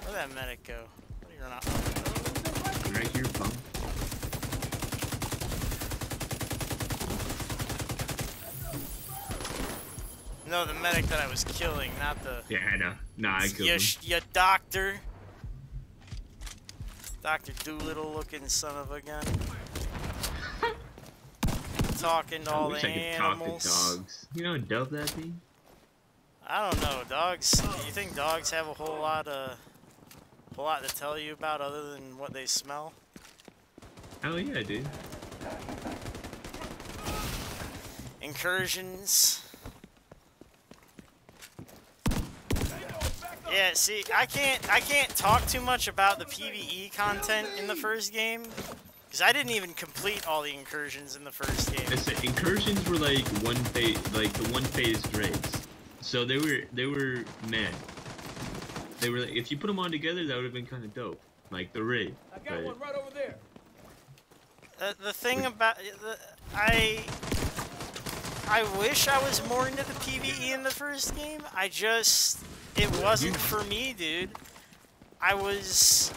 Where'd that medic go? You're not. Right here, punk. No, the medic that I was killing, not the. Yeah, I know. Nah, I killed him. You doctor. Dr. Doolittle looking son of a gun. Talking to I all wish the I could animals. talk to dogs. You know how dope that'd be? I don't know, dogs. You think dogs have a whole lot to tell you about other than what they smell? Hell yeah, dude. Incursions. Yeah, see, I can't talk too much about the PvE content in the first game, because I didn't even complete all the incursions in the first game. I said incursions were like the one-phased raids. So they were meh. They were like, if you put them on together, that would have been kind of dope, like the raid. I got one right over there. The thing about I wish I was more into the PvE in the first game. It wasn't for me, dude. I was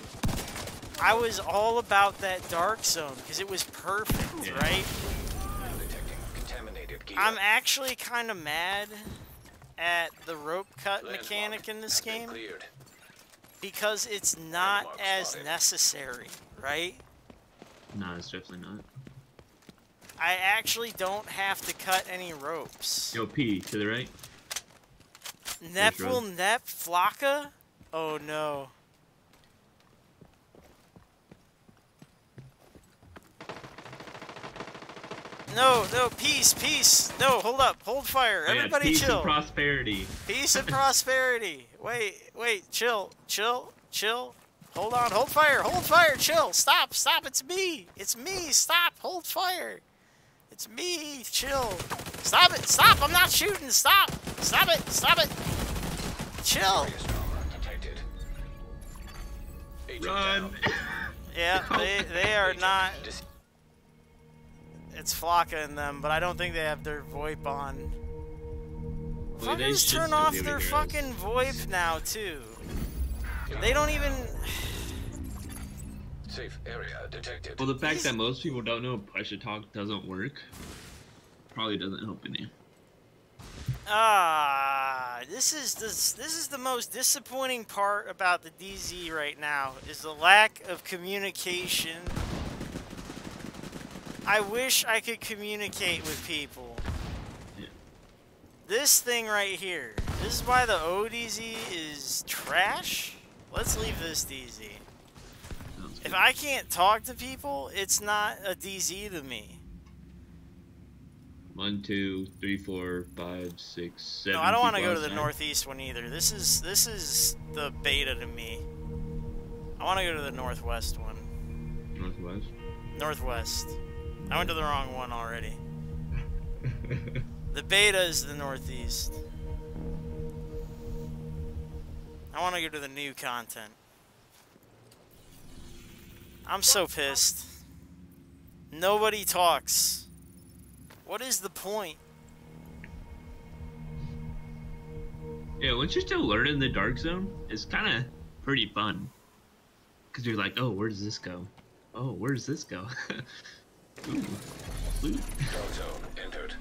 all about that dark zone because it was perfect, right? Detecting contaminated gear. I'm actually kind of mad at the rope cut Landmark mechanic in this has been game cleared. because it's not Landmark as spotted. necessary, right? Nah, it's definitely not. I actually don't have to cut any ropes. Yo, P, to the right. Nepful Nep Flocka? Oh no. No, peace. No, hold up, hold fire. Oh, yeah, Everybody peace chill. and prosperity. Peace and prosperity. Wait, chill. Hold on, hold fire, chill. Stop, it's me. Stop, hold fire. It's me, chill. Stop it, I'm not shooting, stop it. Chill. Serious trauma detected. Agent Run! down. Yeah, they are Agent not. dis- It's Flocka in them, but I don't think they have their VoIP on. Well, they Fuckers should turn still off be able their to hear fucking VoIP now, too. They don't even... Safe area detected. Well, the fact that most people don't know push to talk doesn't work probably doesn't help any. This is the most disappointing part about the DZ right now, is the lack of communication. I wish I could communicate with people. Yeah. This thing right here, this is why the ODZ is trash. Let's leave this DZ. Sounds If good. I can't talk to people, it's not a DZ to me. 1, 2, 3, 4, 5, 6, 7. No, I don't want to people go to the outside. northeast one either. This is the beta to me. I want to go to the northwest one. Northwest. Northwest. I went to the wrong one already. The beta is the northeast. I want to go to the new content. I'm so pissed. Nobody talks. What is the point? Yeah, once you're still learning the dark zone, it's kind of pretty fun. Because you're like, oh, where does this go? Oh, where does this go? Ooh, loot. Dark zone entered.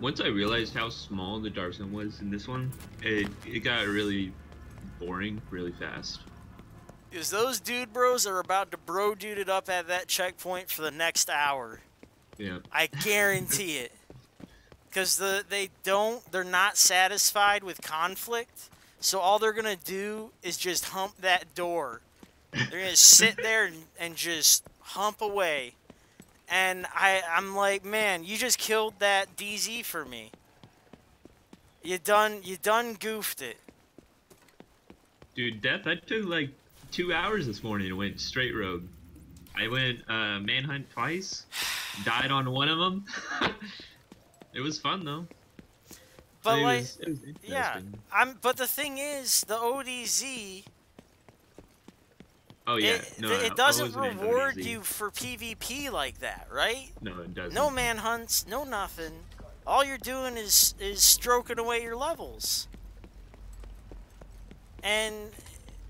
Once I realized how small the dark zone was in this one, it got really boring really fast. Because those dude bros are about to bro dude it up at that checkpoint for the next hour. Yeah. I guarantee it. Because they're not satisfied with conflict. So all they're going to do is just hump that door. They're going to sit there and just hump away. And I'm like, man, you just killed that DZ for me. You done goofed it. Dude, Death, I took like 2 hours this morning and went straight road. I went manhunt twice, died on one of them. It was fun though. But it like, was interesting. yeah, but the thing is, the ODZ. Oh yeah, it doesn't reward you for PvP like that, right? No, it doesn't. No manhunts, no nothing. All you're doing is stroking away your levels. And,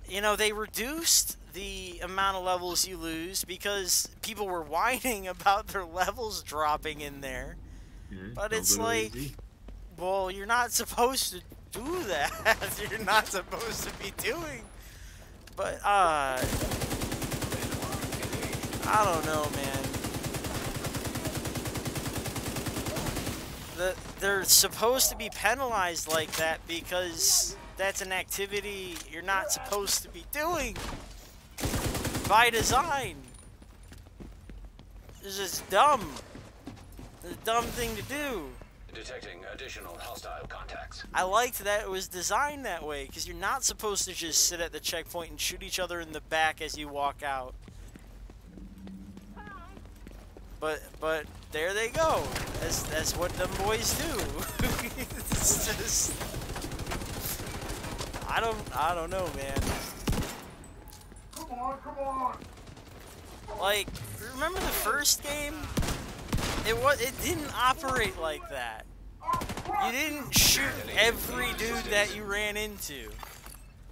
you know, they reduced the amount of levels you lose because people were whining about their levels dropping in there. Yeah, but it's like, well, you're not supposed to do that. You're not supposed to be doing. But, I don't know, man. They're supposed to be penalized like that because that's an activity you're not supposed to be doing by design. It's just dumb. It's a dumb thing to do. Detecting additional hostile contacts. I liked that it was designed that way because you're not supposed to just sit at the checkpoint and shoot each other in the back as you walk out. But there they go. That's what them boys do. It's just, I don't know, man. Come on. Like, remember the first game? It didn't operate like that. You didn't shoot every dude that you ran into.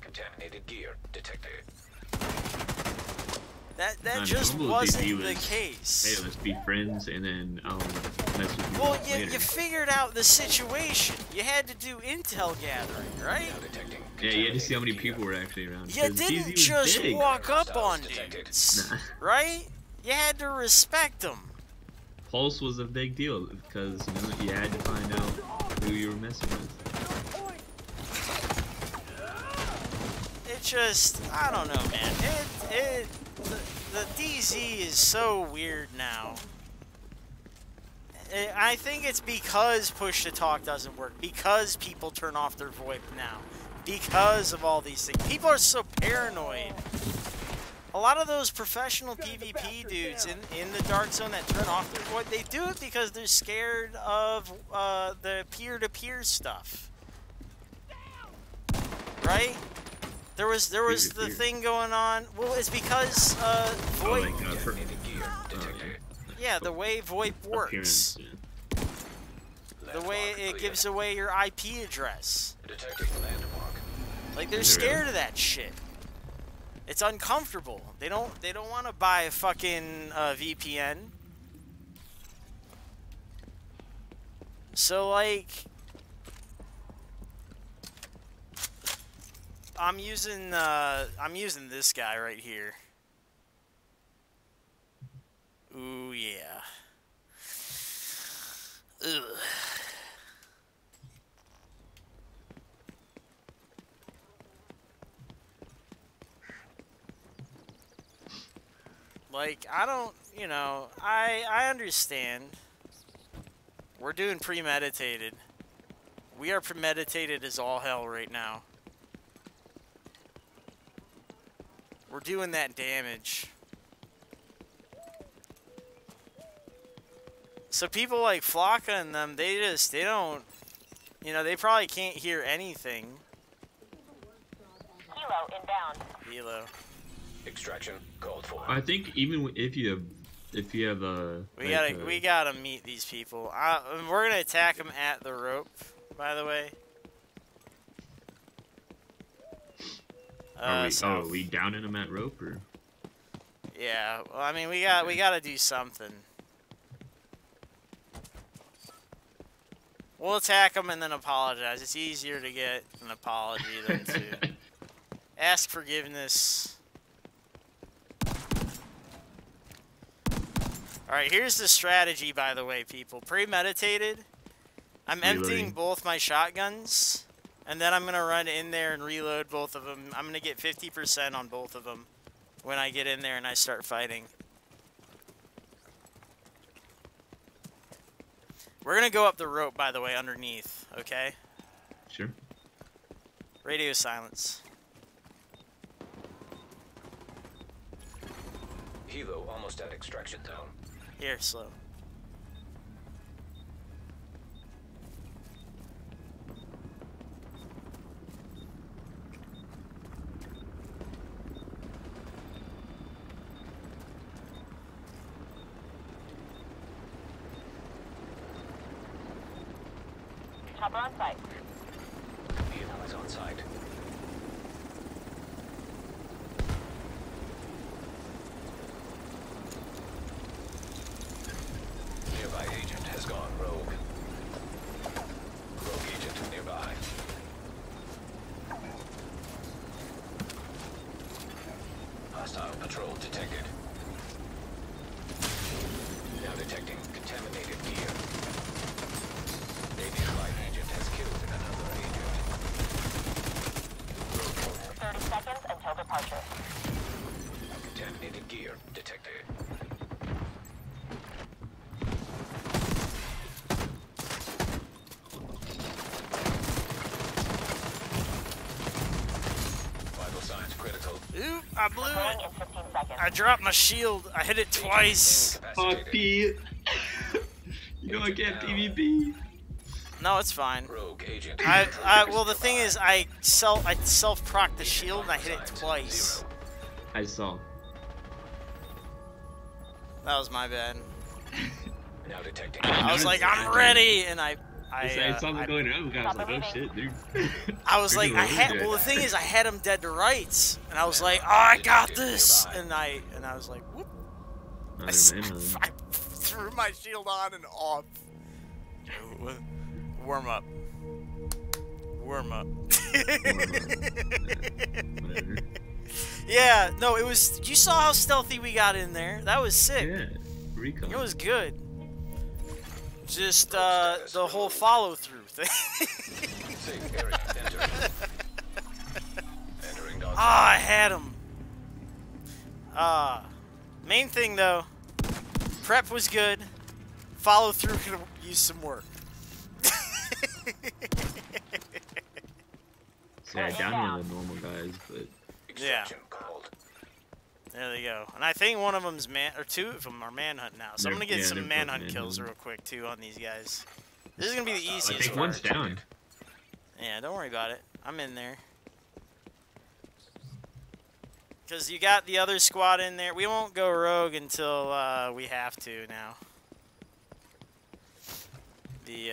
Contaminated gear detected. That just wasn't the case. Hey, let's be friends, and then I'll mess with you. Well, later. you figured out the situation. You had to do intel gathering, right? Yeah, you had to see how many people were actually around. You didn't just big. walk up on dudes, right? You had to respect them. Pulse was a big deal because you had to find out who you were messing with. It just, I don't know, man. The DZ is so weird now. I think it's because push to talk doesn't work, because people turn off their VoIP now, because of all these things. People are so paranoid. A lot of those professional PvP dudes in the Dark Zone that turn off their VoIP, they do it because they're scared of the peer-to-peer stuff. Right? There was the thing going on. Well, it's because VoIP. Yeah, the way VoIP works. The way it gives away your IP address. Like, they're scared of that shit. It's uncomfortable. They don't want to buy a fucking VPN. So like, I'm using this guy right here. Ooh yeah. Ugh. Like, I don't, you know, I understand. We're doing premeditated. We are premeditated as all hell right now. We're doing that damage. So people like Flocka and them, they don't, you know, they probably can't hear anything. Helo inbound. Helo. Extraction called for. I think even if you have a We gotta meet these people. We're gonna attack them at the rope, by the way. Are we downing them at rope or? Yeah, well, I mean, we gotta do something. We'll attack them and then apologize. It's easier to get an apology than to ask forgiveness Alright, here's the strategy, by the way, people. Premeditated. I'm emptying both my shotguns, and then I'm going to run in there and reload both of them. I'm going to get 50% on both of them when I get in there and I start fighting. We're going to go up the rope, by the way, underneath, okay? Sure. Radio silence. Helo almost at extraction zone. Here, slow. Chopper on site. Vehicle is on site. Nearby agent has gone rogue. Rogue agent nearby. Hostile patrol detected. Now detecting contaminated gear. A nearby agent has killed another agent. Rogue 30 seconds until departure. contaminated gear detected. Vital signs critical. Oop, I blew Deploying it. in 15 seconds. I dropped my shield. I hit it twice. Fuck Pete. You know I can't PvP. No, it's fine. Rogue agent. Well, the thing is, I self-proc the shield and I hit it twice. I saw. That was my bad. Now detecting. I was like, I'm ready, and I saw them going around. I was like, oh shit, dude. I was like, well, the thing is, I had him dead to rights, and I was like, oh, I got this, and I was like, whoop. I threw my shield on and off. Warm up. Warm up. Whatever. Yeah, no, it was. You saw how stealthy we got in there. That was sick. Yeah, recon. It was good. Just the whole follow through thing. Safe area entering. Entering dog. Ah, I had him. Main thing though, prep was good. Follow through could use some work. See, I downed one of the normal guys, but Extraction called. There they go. And I think one of them's two of them are manhunt now. So I'm gonna get Yeah, some they're both manhunt kills manhunt. real quick too on these guys. This is gonna be the I easiest think one's part. down. Yeah, don't worry about it. I'm in there. Because you got the other squad in there. We won't go rogue until we have to now. The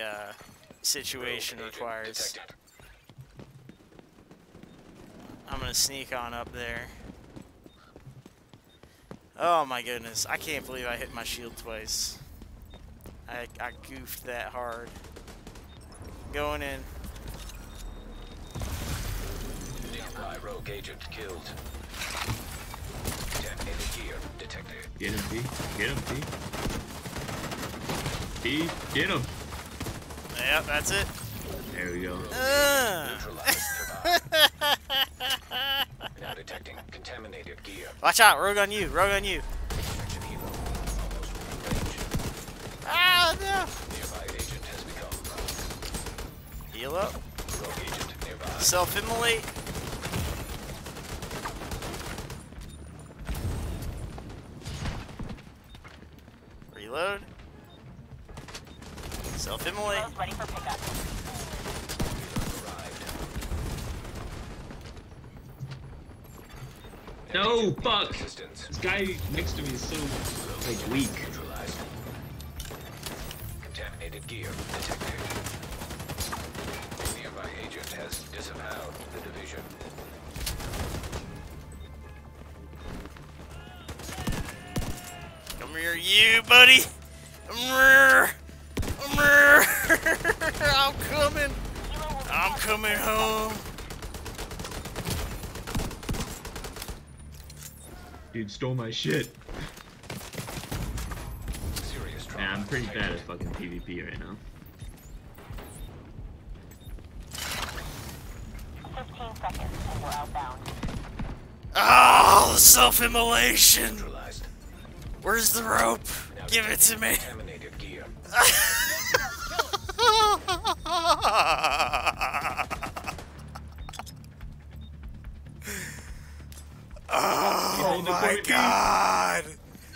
situation Rogue agent requires. detected. I'm going to sneak on up there. Oh my goodness. I can't believe I hit my shield twice. I goofed that hard. Going in. Nearby rogue agent killed. Contaminated gear detected. Get him, P. Get him, P. P, get him. Yep, that's it. There we go. Neutralized nearby. Now detecting contaminated gear. Watch out. Rogue on you. Rogue on you. Extraction helo almost within range. Ah, no. Nearby agent has become Heal up. rogue agent nearby. Self-immolate. Reload. Self-immolate. Helos ready for pickup. Arrived. No, fuck. Assistance. This guy next to me is so, like, weak. Neutralized. Contaminated gear detected. A nearby agent has disavowed the division. Come here, you, buddy. I'm coming. I'm coming home. Dude stole my shit. I'm pretty bad at fucking PvP right now. 15 seconds and we're outbound. Oh, self-immolation! Neutralized. Where's the rope? Now Give it to me. Contaminated gear. Oh my god!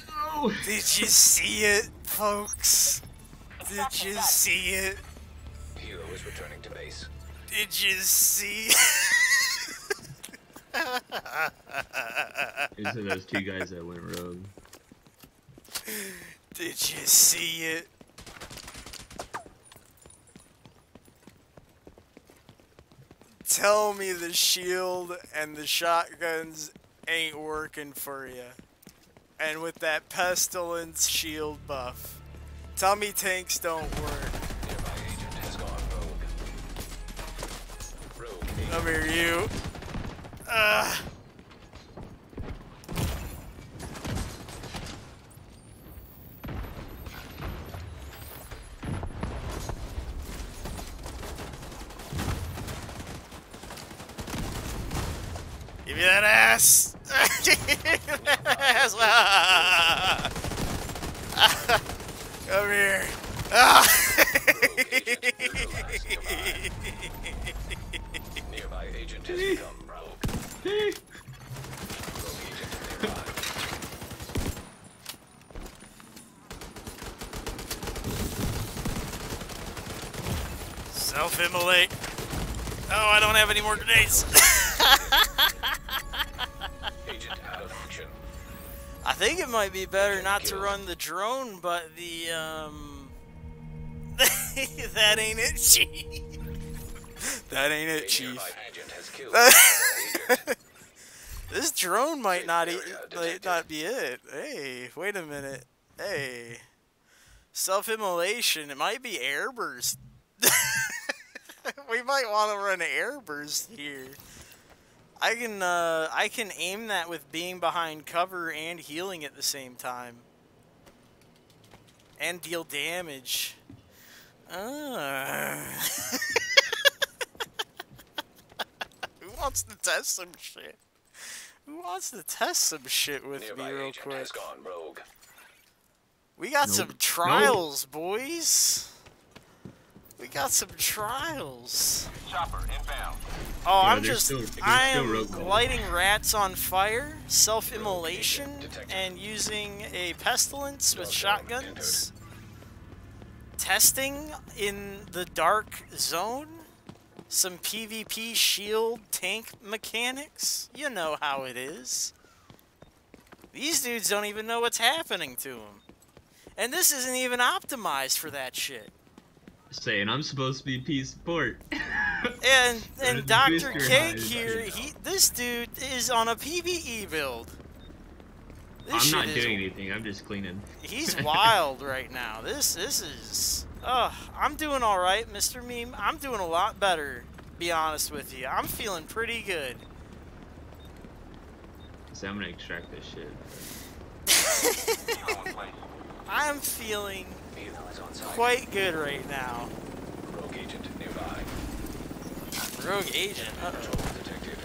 No. Did you see it, folks? Did you see it? Hero is returning to base. Did you see? These are those two guys that went rogue. Did you see it? Tell me the shield and the shotguns ain't working for you. And with that pestilence shield buff. Tell me tanks don't work. Nearby agent has gone rogue. Rogue agent. Come here, you. Give me that ass! Give me that ass! Come here. Nearby agent has become rogue. Rogue agent nearby. Self-immolate. Oh, I don't have any more grenades. Agent out of action. I think it might be better not to run the drone, but the, that ain't it, Chief. That ain't it, A Chief. nearby agent has killed another agent. This drone might not be it. Hey, wait a minute. Hey. Self-immolation, it might be airburst. We might want to run airburst here. I can aim that with being behind cover and healing at the same time. And deal damage. Who wants to test some shit? Who wants to test some shit with Nearby me real agent quick? has gone rogue. We got Nope. some trials, boys. We got some trials. Chopper inbound. Oh, Yeah, I'm they're just, still- they're I still am rogue mode. lighting rats on fire, self-immolation, Detected. and using a pestilence with shotguns. Testing in the dark zone. Some PvP shield tank mechanics. You know how it is. These dudes don't even know what's happening to them. And this isn't even optimized for that shit. Saying I'm supposed to be P support. And Running the Dr. booster Cake hive, here, you know. this dude is on a PvE build. This I'm shit not is- doing anything. I'm just cleaning. He's wild right now. This is. I'm doing all right, Mr. Meme. I'm doing a lot better. Be honest with you, I'm feeling pretty good. So I'm gonna extract this shit. I'm feeling Vehicle is on site. quite good right now. Rogue agent nearby. Rogue agent. Patrol detected.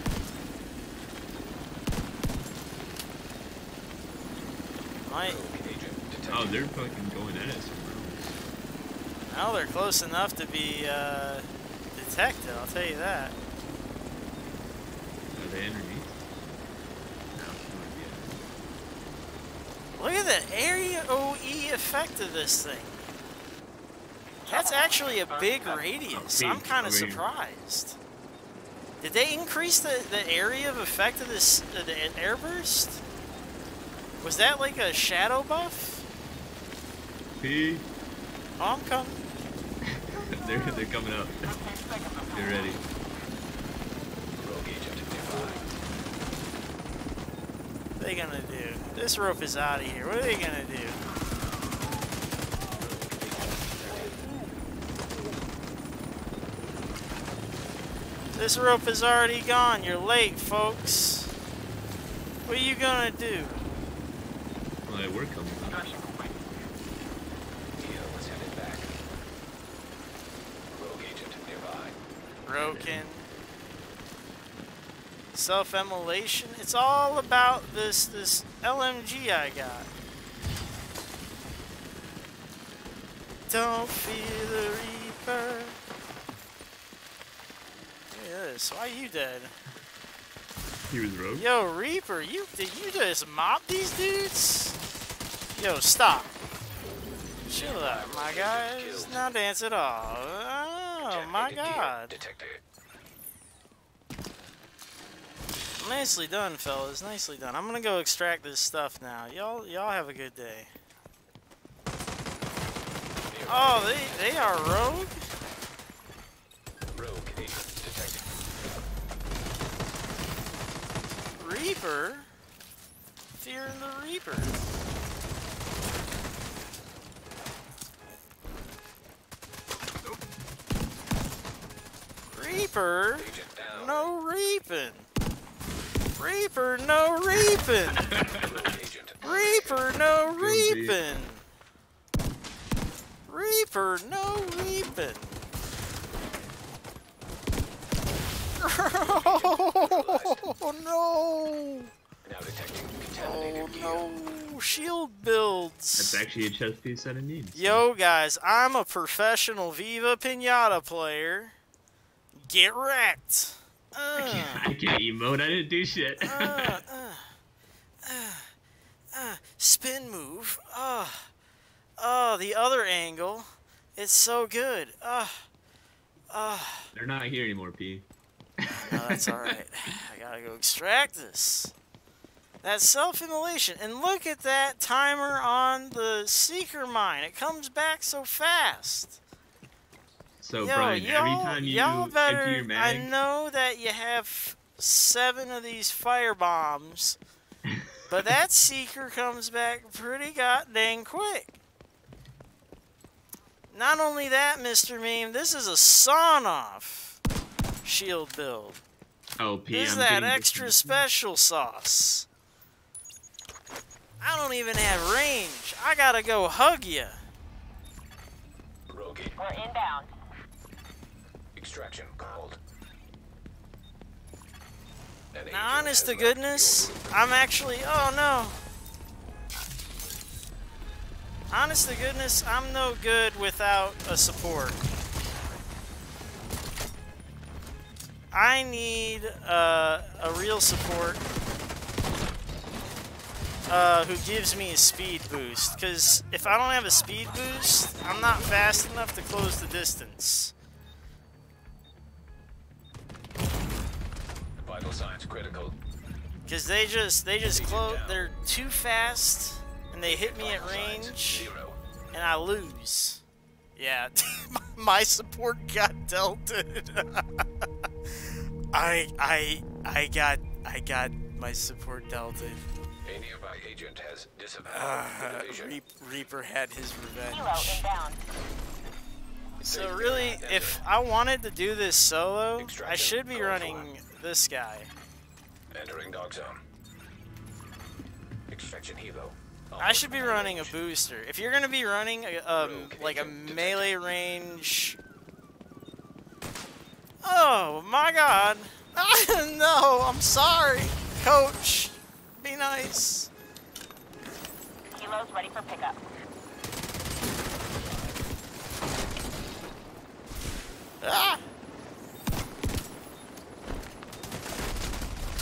Might. Rogue agent detected. Oh, they're fucking going at us. Now they're close enough to be detected. I'll tell you that. Are they underneath? No, Look at the area OE effect of this thing. That's actually a big radius. I'm kind of Over here. surprised. Did they increase the area of effect of this the airburst? Was that like a shadow buff? P. Oh, I'm coming. they're coming up. Get ready. Rogue agent nearby. What are they gonna do? This rope is out of here. What are they gonna do? This rope is already gone. You're late, folks. What are you gonna do? Well, they were coming up. broken. Self-immolation. It's all about this LMG I got. Don't fear the Reaper. Look at this. Why you dead? He was rogue. Yo, Reaper, did you just mop these dudes? Yo, stop. Chill out, my guys. Not dance at all. Oh my god. Detected. Nicely done, fellas. Nicely done. I'm gonna go extract this stuff now. Y'all have a good day. Oh, they are rogue? Rogue agent detected. Reaper? Fearing the Reaper. Reaper? Agent down. No reaping. Reaper, no reaping. Rogue agent. Reaper, no reaping. Reaper, no reaping. Oh no! Now detecting contaminated gear. Oh no! Shield builds. That's actually a chest piece that it needs. Yo guys, I'm a professional Viva Pinata player. Get wrecked. I can't emote. I didn't do shit. Spin move. Oh, the other angle. It's so good. They're not here anymore, P. No, that's alright. I gotta go extract this. That's self-immolation. And look at that timer on the Seeker mine. It comes back so fast. So, Yo, Brian, every time you empty your mag... I know that you have 7 of these fire bombs, but that Seeker comes back pretty goddamn quick. Not only that, Mr. Meme, this is a sawn-off shield build. Oh, P, This is I'm that getting extra special sauce. I don't even have range. I gotta go hug ya. Rogue We're inbound. extraction called. An agent Now, honest has to left goodness, your group. I'm actually... Oh, no. Honest to goodness, I'm no good without a support. I need a real support who gives me a speed boost. Because if I don't have a speed boost, I'm not fast enough to close the distance. Vital signs critical. Because they just close. They're too fast, and they hit me at range, 0. and I lose. Yeah, my support got delted. I got my support delted. A nearby agent has disavowed the division. Reaper had his Helo revenge. inbound. So really, if I wanted to do this solo, I should be running this guy. Entering dog zone. Extraction helo. I should be running a booster. If you're gonna be running like a melee range. Oh my god! No, I'm sorry, Coach. Be nice. Helo's ready for pickup. Ah!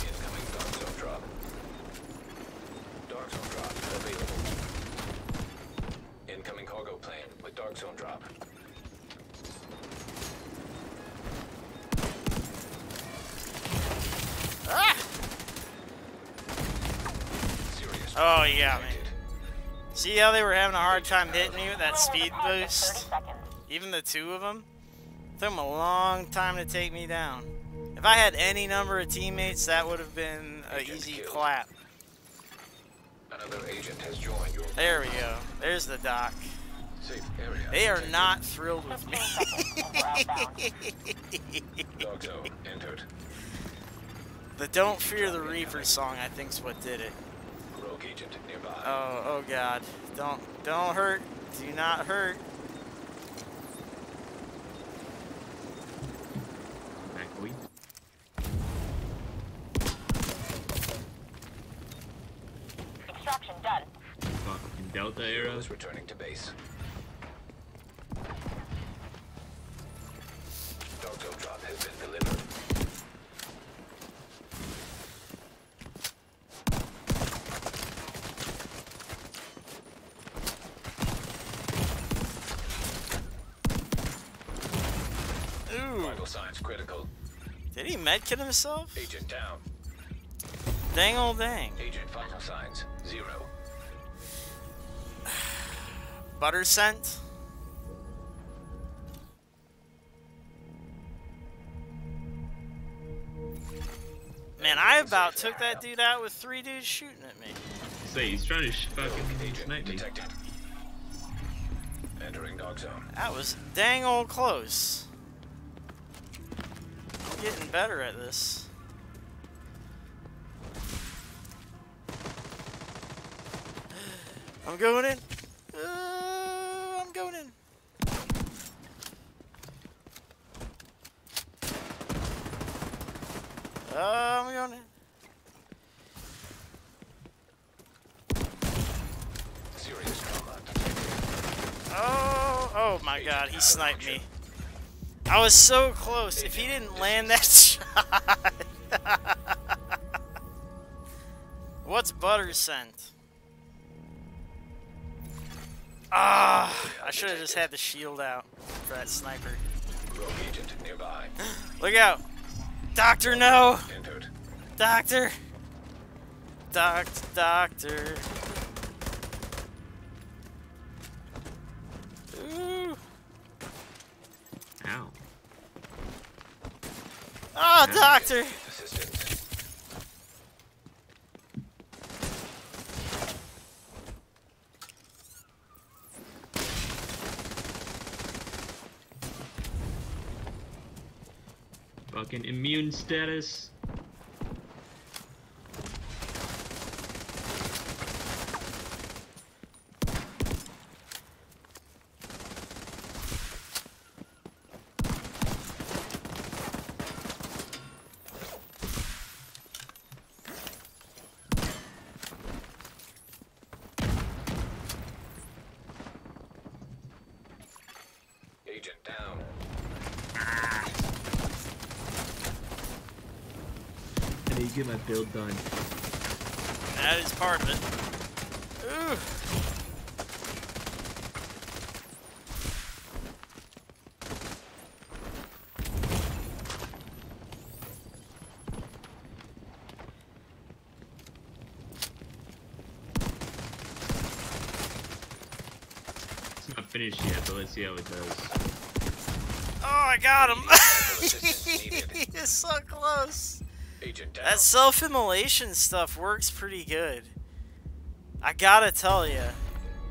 Incoming dog zone drop. Dog zone drop available. Incoming cargo plane with dog zone drop. Ah! Serious. Oh, you got me. detected. See how they were having a hard time hitting me with that We're in speed the target, boost? 30 seconds. Even the 2 of them? Took them a long time to take me down. If I had any number of teammates, that would have been an easy clap. Another agent has joined your There we go. There's the dock. safe area. They are detected. not thrilled with 15 me. seconds and we're outbound. Dog zone entered. The Don't Fear the Reaper song, I think's what did it. Rogue agent nearby. Oh god. Don't hurt. Do not hurt. Delta arrow. Heroes returning to base. Dog zone drop has been delivered. Ooh. Vital signs critical. Did he medkit himself? Agent down. Dang old dang. Agent vital signs 0. Butter scent? Man, I about took that dude out with 3 dudes shooting at me. Say, he's trying to fucking Agent snipe me. detected. Entering dog zone. That was dang old close. I'm getting better at this. I'm going in. I'm going in. I'm going in. Serious trauma. Oh my god, he sniped me. I was so close. If he didn't land that shot. What's butter scent? Ah, I should have just had the shield out for that sniper. Rogue agent nearby. Look out. Doctor, no. Entered. Doctor. Doctor. Ooh. Ow. Oh, doctor. Assistance. Fucking immune status. Agent down. I need to get my build done. That is part of it. Ooh. It's not finished yet, but let's see how it does. Oh, I got him. Assistance needed. He is so close. Agent down. That self-immolation stuff works pretty good. I gotta tell you,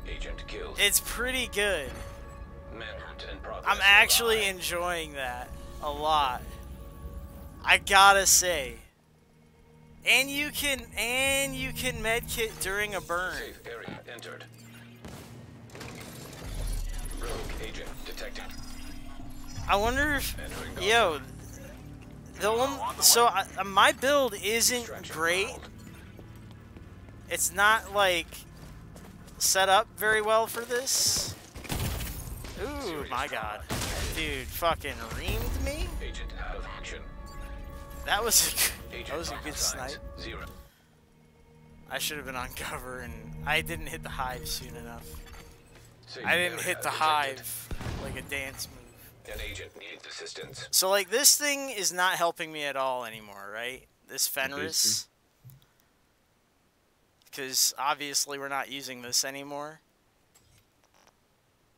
Agent killed. it's pretty good. Manhunt in progress. I'm actually nearby. enjoying that a lot. I gotta say. And you can medkit during a burn. Safe area entered. Rogue agent detected. I wonder if, Entering dog yo, my build isn't Extraction great. failed. It's not like set up very well for this. Ooh, my god. Dude, fucking reamed me? Agent out of action. That was Agent that was a vital good signs snipe. 0. I should have been on cover and I didn't hit the hive soon enough. Safe I didn't area hit the detected. hive like a dance move. An agent needs assistance. So like this thing is not helping me at all anymore, right? This Fenris. Because obviously we're not using this anymore.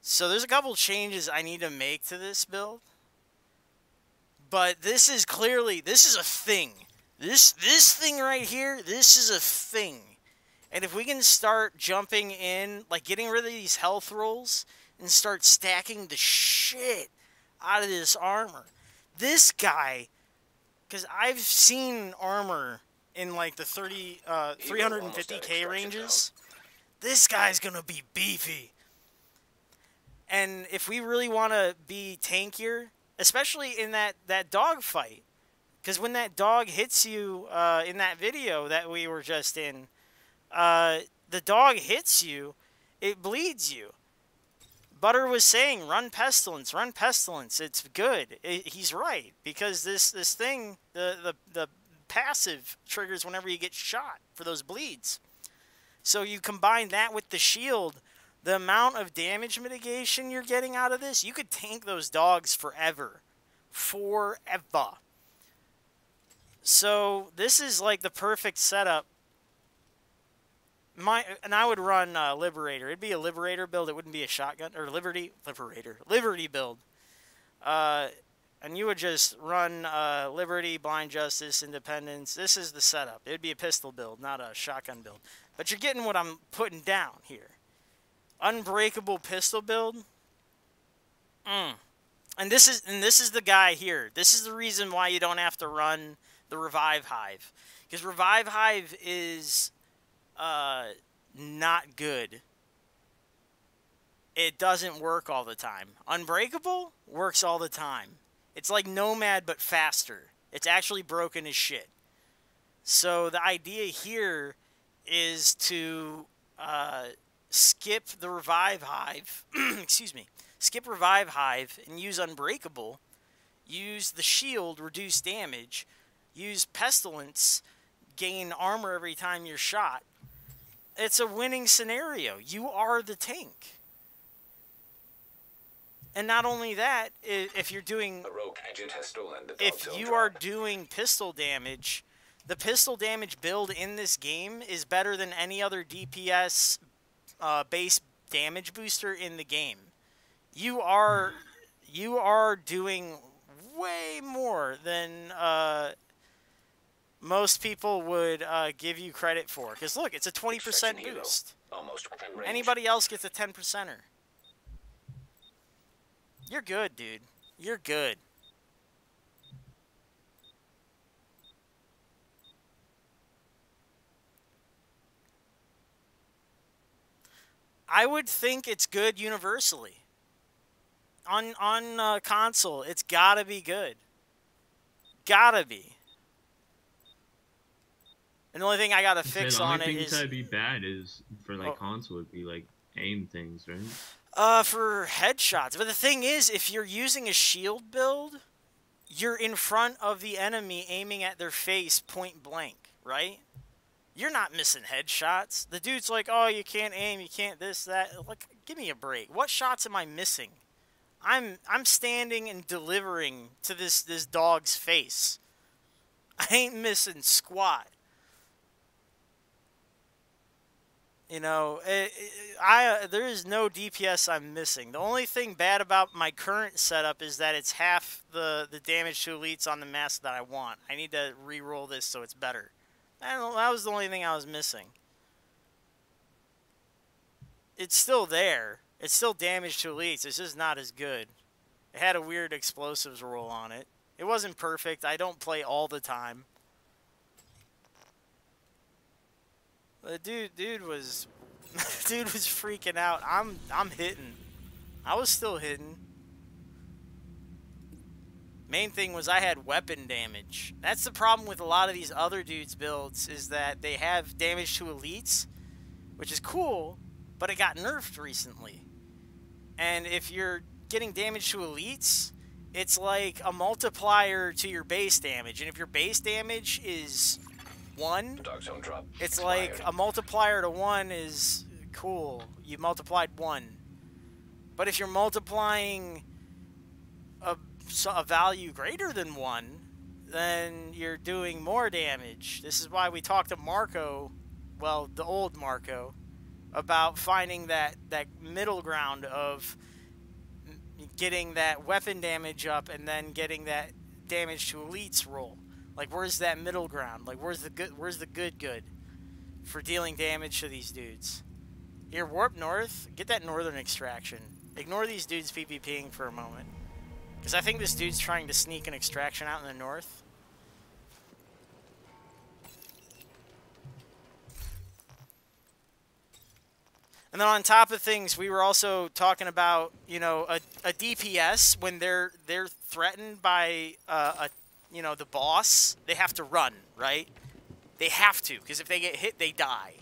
So there's a couple changes I need to make to this build. But this is clearly, this is a thing. This thing right here, this is a thing. And if we can start jumping in, like getting rid of these health rolls and start stacking the shit out of this armor. This guy, because I've seen armor in like the 350k ranges. This guy's gonna be beefy. And if we really want to be tankier, especially in that dog fight, because when that dog hits you in that video that we were just in, the dog hits you, it bleeds you. Butter was saying, run pestilence, run pestilence. It's good. He's right, because this thing, the passive triggers whenever you get shot for those bleeds. So you combine that with the shield, the amount of damage mitigation you're getting out of this, you could tank those dogs forever. Forever. So this is like the perfect setup. And I would run Liberator. It'd be a Liberator build. It wouldn't be a shotgun or Liberty build. And you would just run Liberty, Blind Justice, Independence. This is the setup. It'd be a pistol build, not a shotgun build. But you're getting what I'm putting down here. Unbreakable pistol build. And this is the guy here. This is the reason why you don't have to run the Revive Hive, because Revive Hive is not good. It doesn't work all the time. Unbreakable works all the time. It's like Nomad, but faster. It's actually broken as shit. So the idea here is to skip the Revive Hive. Excuse me. Skip Revive Hive and use Unbreakable. Use the shield, reduce damage. Use Pestilence, gain armor every time you're shot. It's a winning scenario. You are the tank. And not only that, if you're doing... A rogue agent has stolen the if you are doing pistol damage, the pistol damage build in this game is better than any other DPS base damage booster in the game. You are doing way more than most people would give you credit for. Because look, it's a 20% boost. Almost within range. Anybody else gets a 10%er. You're good, dude. You're good. I would think it's good universally. On console, it's gotta be good. Gotta be. And the only thing I gotta fix on it is... The only thing that'd be bad is, for like console, would be like aim things, right? For headshots. But the thing is, if you're using a shield build, you're in front of the enemy aiming at their face point blank, right? You're not missing headshots. The dude's like, oh, you can't aim, you can't this, that. Like, give me a break. What shots am I missing? I'm standing and delivering to this dog's face. I ain't missing squat. You know, there is no DPS I'm missing. The only thing bad about my current setup is that it's half the damage to elites on the mask that I want. I need to re-roll this so it's better. That was the only thing I was missing. It's still there. It's still damage to elites. It's just not as good. It had a weird explosives roll on it. It wasn't perfect. I don't play all the time. The dude was freaking out. I'm hitting. I was still hitting. Main thing was I had weapon damage. That's the problem with a lot of these other dudes' builds, is that they have damage to elites, which is cool, but it got nerfed recently. And if you're getting damage to elites, it's like a multiplier to your base damage. And if your base damage is 1, it's like a multiplier to 1 is cool. You multiplied 1. But if you're multiplying a value greater than 1, then you're doing more damage. This is why we talked to Marco, well, the old Marco, about finding that middle ground of getting that weapon damage up and then getting that damage to elites roll. Like, where's that middle ground? Like, where's the good for dealing damage to these dudes? Here, warp north. Get that northern extraction. Ignore these dudes PvPing for a moment. Because I think this dude's trying to sneak an extraction out in the north. And then on top of things, we were also talking about, you know, a DPS, when they're threatened by the boss, they have to run, right? They have to, because if they get hit, they die.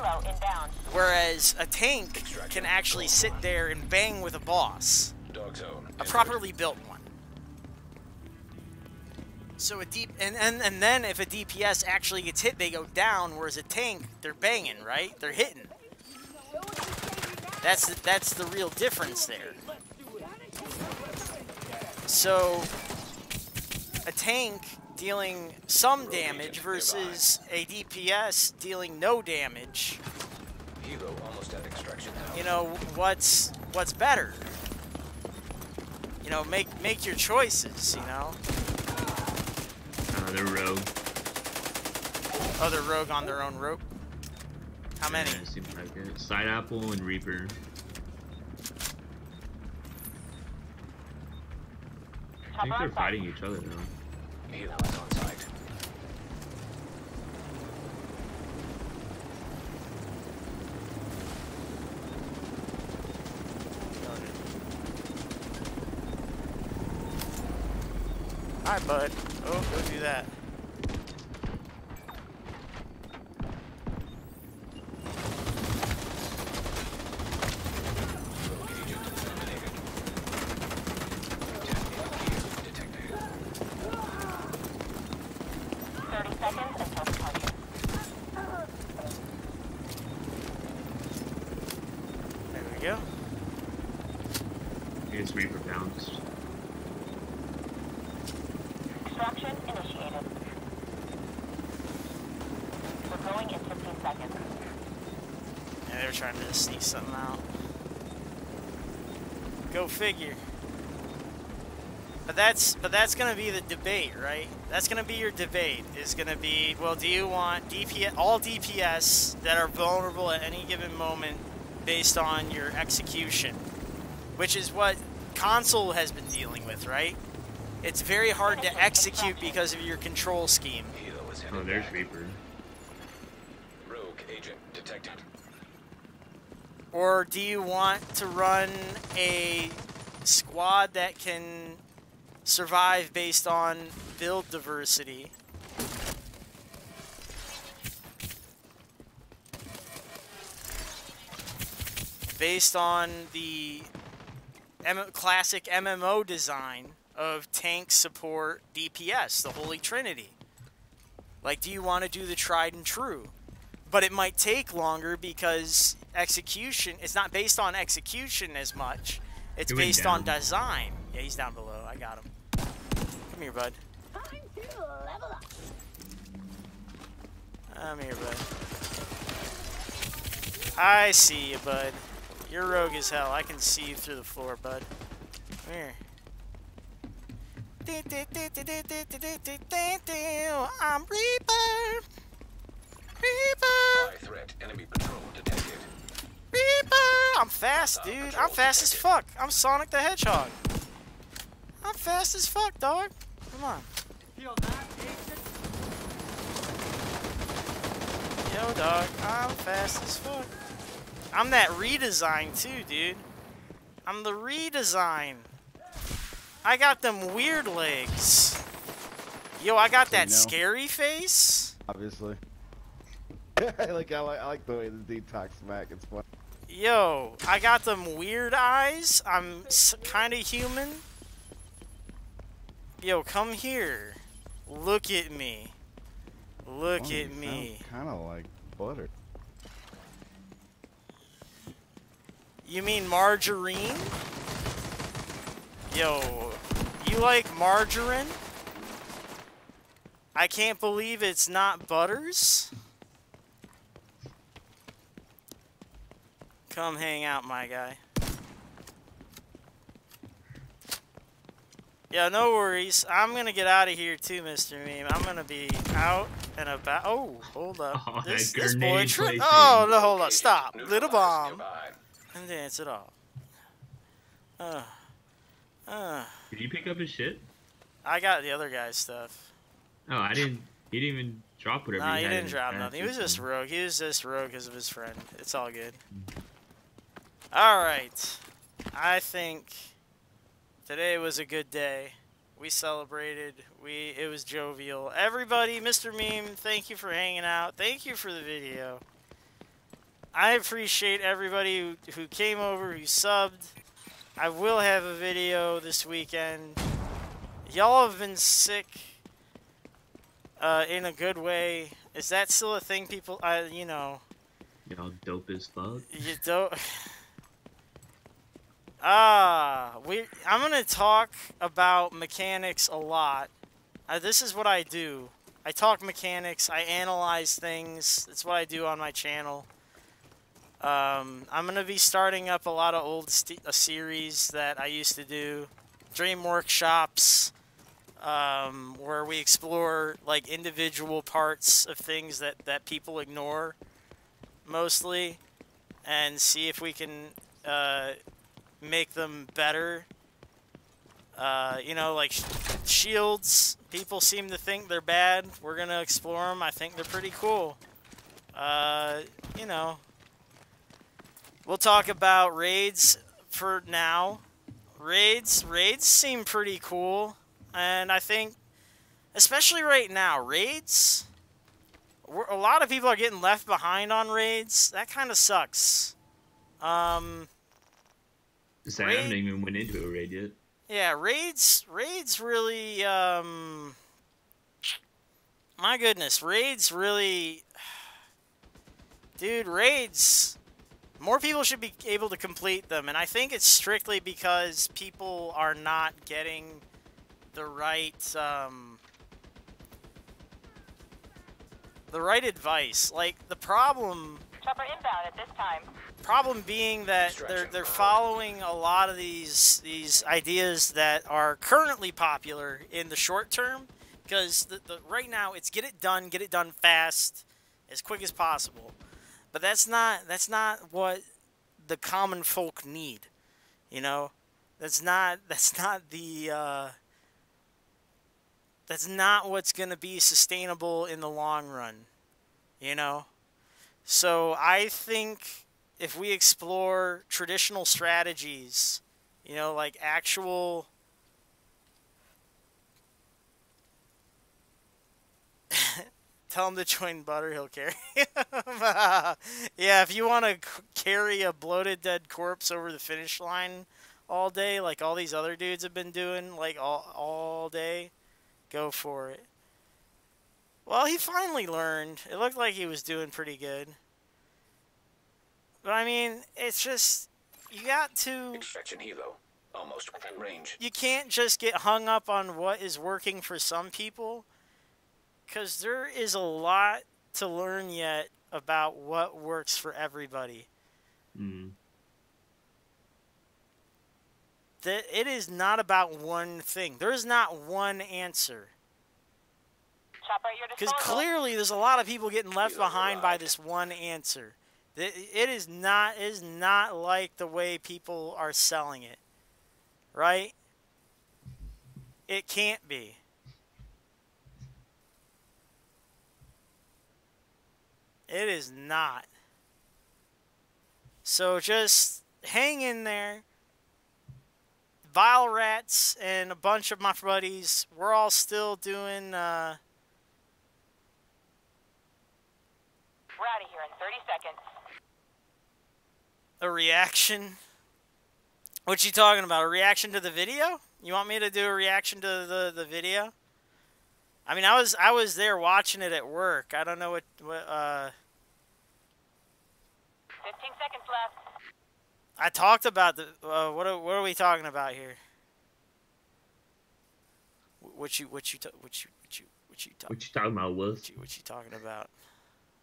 Kilo inbound. Whereas a tank can actually sit there and bang with a boss. Dog zone. A properly built one. So a deep and then if a DPS actually gets hit, they go down, whereas a tank, they're banging, right? They're hitting. That's the real difference there. So a tank dealing some damage versus a DPS dealing no damage. Hilo almost at extraction now. You know, what's better? You know, make your choices, you know. They're rogue. Oh, they're rogue on their own rope. How many? Yeah, seems like it. Side Apple and Reaper. I think they're fighting each other though. Hilo is on site. Hi, bud. Oh, go do that. There we go. Here's Reaper bounced. Extraction initiated. We're going in 15 seconds. Yeah, they were trying to sneak something out. Go figure. But that's gonna be the debate, right? That's gonna be your debate. Is gonna be, well, do you want all DPS that are vulnerable at any given moment based on your execution, which is what console has been dealing with, right? It's very hard to execute because of your control scheme. Hilo is Oh, headed there's back. Reaper. Rogue agent detected. Or do you want to run a squad that can survive based on build diversity? Based on the classic MMO design of tank, support, DPS, the Holy Trinity. Like, do you want to do the tried and true? But it might take longer because execution, it's not based on execution as much. It's He went based on down. design. Yeah, he's down below. I got him. Come here, bud. Come here, bud. I see you, bud. You're rogue as hell. I can see you through the floor, bud. Come here. I'm Reaper. Reaper. High threat. Enemy patrol detected. Reaper. I'm fast, dude. I'm fast as fuck. I'm Sonic the Hedgehog. I'm fast as fuck, dog. Come on. Yo, dog. I'm fast as fuck. I'm that redesign too, dude. I'm the redesign. I got them weird legs. Yo, I got that scary face. Obviously. I like the way the dude talks smack. It's fun. Yo, I got them weird eyes. I'm kind of human. Yo, come here. Look at me. Look at me. Kind of like butter. You mean margarine? Yo, you like margarine? I can't believe it's not Butters. Come hang out, my guy. Yeah, no worries. I'm gonna get out of here too, Mr. Meme. I'm gonna be out and about. Oh, hold up. Oh, this that boy grenade tripped. placing. Oh, no, hold up. Stop. Little Neutralized bomb. nearby. And dance it off. Did you pick up his shit? I got the other guy's stuff. Oh, I didn't. He didn't even drop whatever. Nah, he he had didn't in drop his nothing. He was basket. just rogue. He was just rogue because of his friend. It's all good. Alright. I think today was a good day. We celebrated. It was jovial. Everybody, Mr. Meme, thank you for hanging out. Thank you for the video. I appreciate everybody who came over, who subbed. I will have a video this weekend. Y'all have been sick in a good way. Is that still a thing people, you know. Y'all dope as fuck. You don't. I'm gonna talk about mechanics a lot. This is what I do. I talk mechanics. I analyze things. That's what I do on my channel. I'm gonna be starting up a lot of old series that I used to do, Dream Workshops, where we explore like individual parts of things that people ignore, mostly, and see if we can make them better. You know, like shields. People seem to think they're bad. We're gonna explore them. I think they're pretty cool. You know. We'll talk about raids for now. Raids seem pretty cool, and I think, especially right now, raids. A lot of people are getting left behind on raids. That kind of sucks. So I haven't even went into a raid yet. Yeah, raids really. My goodness, raids really. Dude, raids. More people should be able to complete them, and I think it's strictly because people are not getting the right advice. Like, the problem Chopper inbound at this time. problem being that they're following a lot of these ideas that are currently popular in the short term, because the right now it's get it done fast, as quick as possible. But that's not what the common folk need, you know. That's not what's gonna be sustainable in the long run, you know. So I think if we explore traditional strategies, you know, like actual tell him to join Butter, he'll carry him. Yeah, if you want to carry a bloated dead corpse over the finish line all day, like all these other dudes have been doing, like all day, go for it. Well, he finally learned. It looked like he was doing pretty good. But I mean, it's just, you got to... Extraction helo. Almost within range. You can't just get hung up on what is working for some people, because there is a lot to learn yet about what works for everybody. That it is not about one thing. There is not one answer. Chopper at your Because disposal. clearly there's a lot of people getting left behind by this one answer. It is not like the way people are selling it. Right? It can't be. It is not. So just hang in there. Vile Rats and a bunch of my buddies, we're all still doing... We're out of here in 30 seconds. a reaction. What you talking about? A reaction to the video? You want me to do a reaction to the video? I mean, I was there watching it at work. I don't know what 15 seconds left. I talked about the what are we talking about here? What you talking about, Wolf? What you talking about?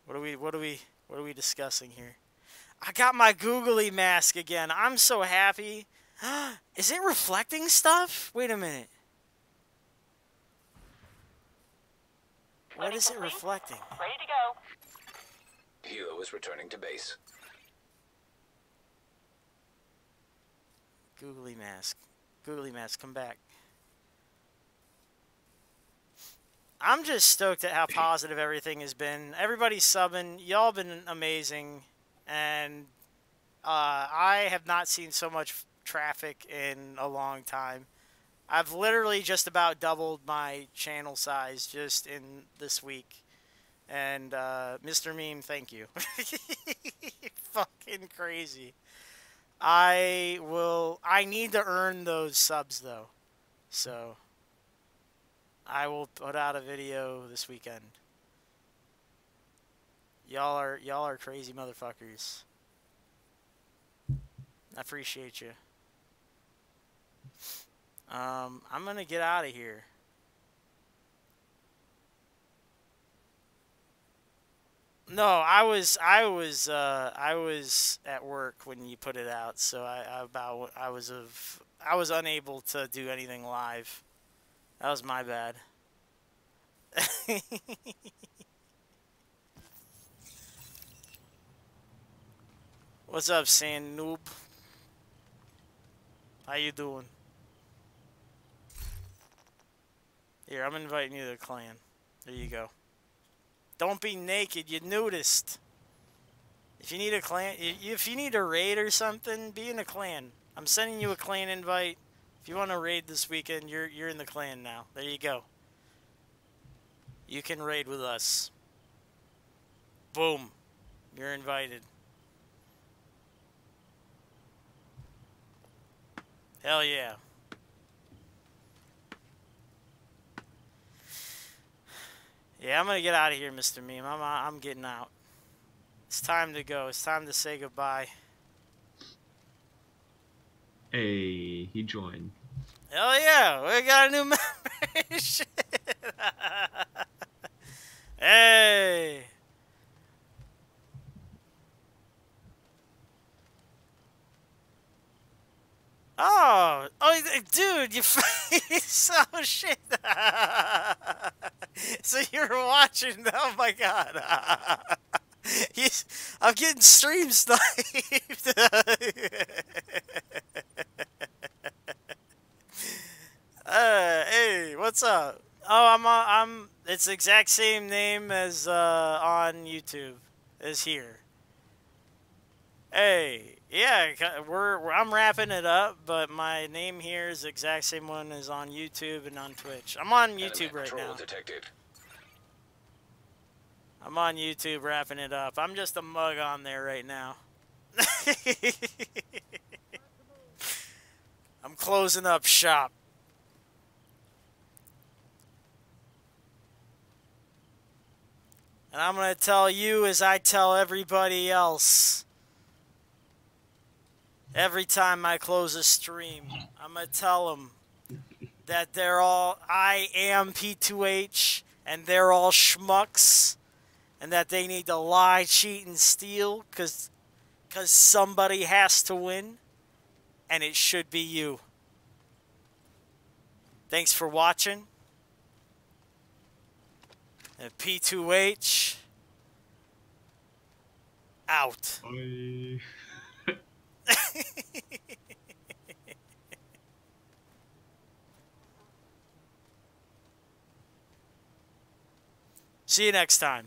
What are we discussing here? I got my googly mask again. I'm so happy. Is it reflecting stuff? Wait a minute. What is it reflecting? Ready to go. Helo is returning to base. Googly mask. Googly mask, come back. I'm just stoked at how positive everything has been. Everybody's subbing. Y'all been amazing. And I have not seen so much traffic in a long time. I've literally just about doubled my channel size just in this week. And Mr. Meme, thank you. Fucking crazy. I need to earn those subs though. So I will put out a video this weekend. Y'all are crazy motherfuckers. I appreciate you. I'm gonna get out of here. No, I was at work when you put it out, so I was unable to do anything live. That was my bad. What's up, Sand Noob? How you doing? Here, I'm inviting you to the clan. There you go. Don't be naked, you nudist. If you need a clan, if you need a raid or something, be in a clan. I'm sending you a clan invite. If you want to raid this weekend, you're in the clan now. There you go. You can raid with us. Boom. You're invited. Hell yeah. Yeah, I'm gonna get out of here, Mr. Meme. I'm getting out. It's time to go. It's time to say goodbye. Hey, he joined. Hell yeah, we got a new member. Shit. Hey. Oh, dude, you face. Oh shit. So you're watching? Oh my god. I'm getting stream sniped. Hey, what's up? Oh, I'm. It's the exact same name as on YouTube as here. Hey, yeah, I'm wrapping it up, but my name here is the exact same one as on YouTube and on Twitch. I'm on YouTube right now. Detected. I'm on YouTube wrapping it up. I'm just a mug on there right now. I'm closing up shop. And I'm going to tell you as I tell everybody else. Every time I close a stream, I'm going to tell them that I am P2H, and they're all schmucks, and that they need to lie, cheat, and steal, because somebody has to win, and it should be you. Thanks for watching. And P2H, out. Bye. See you next time.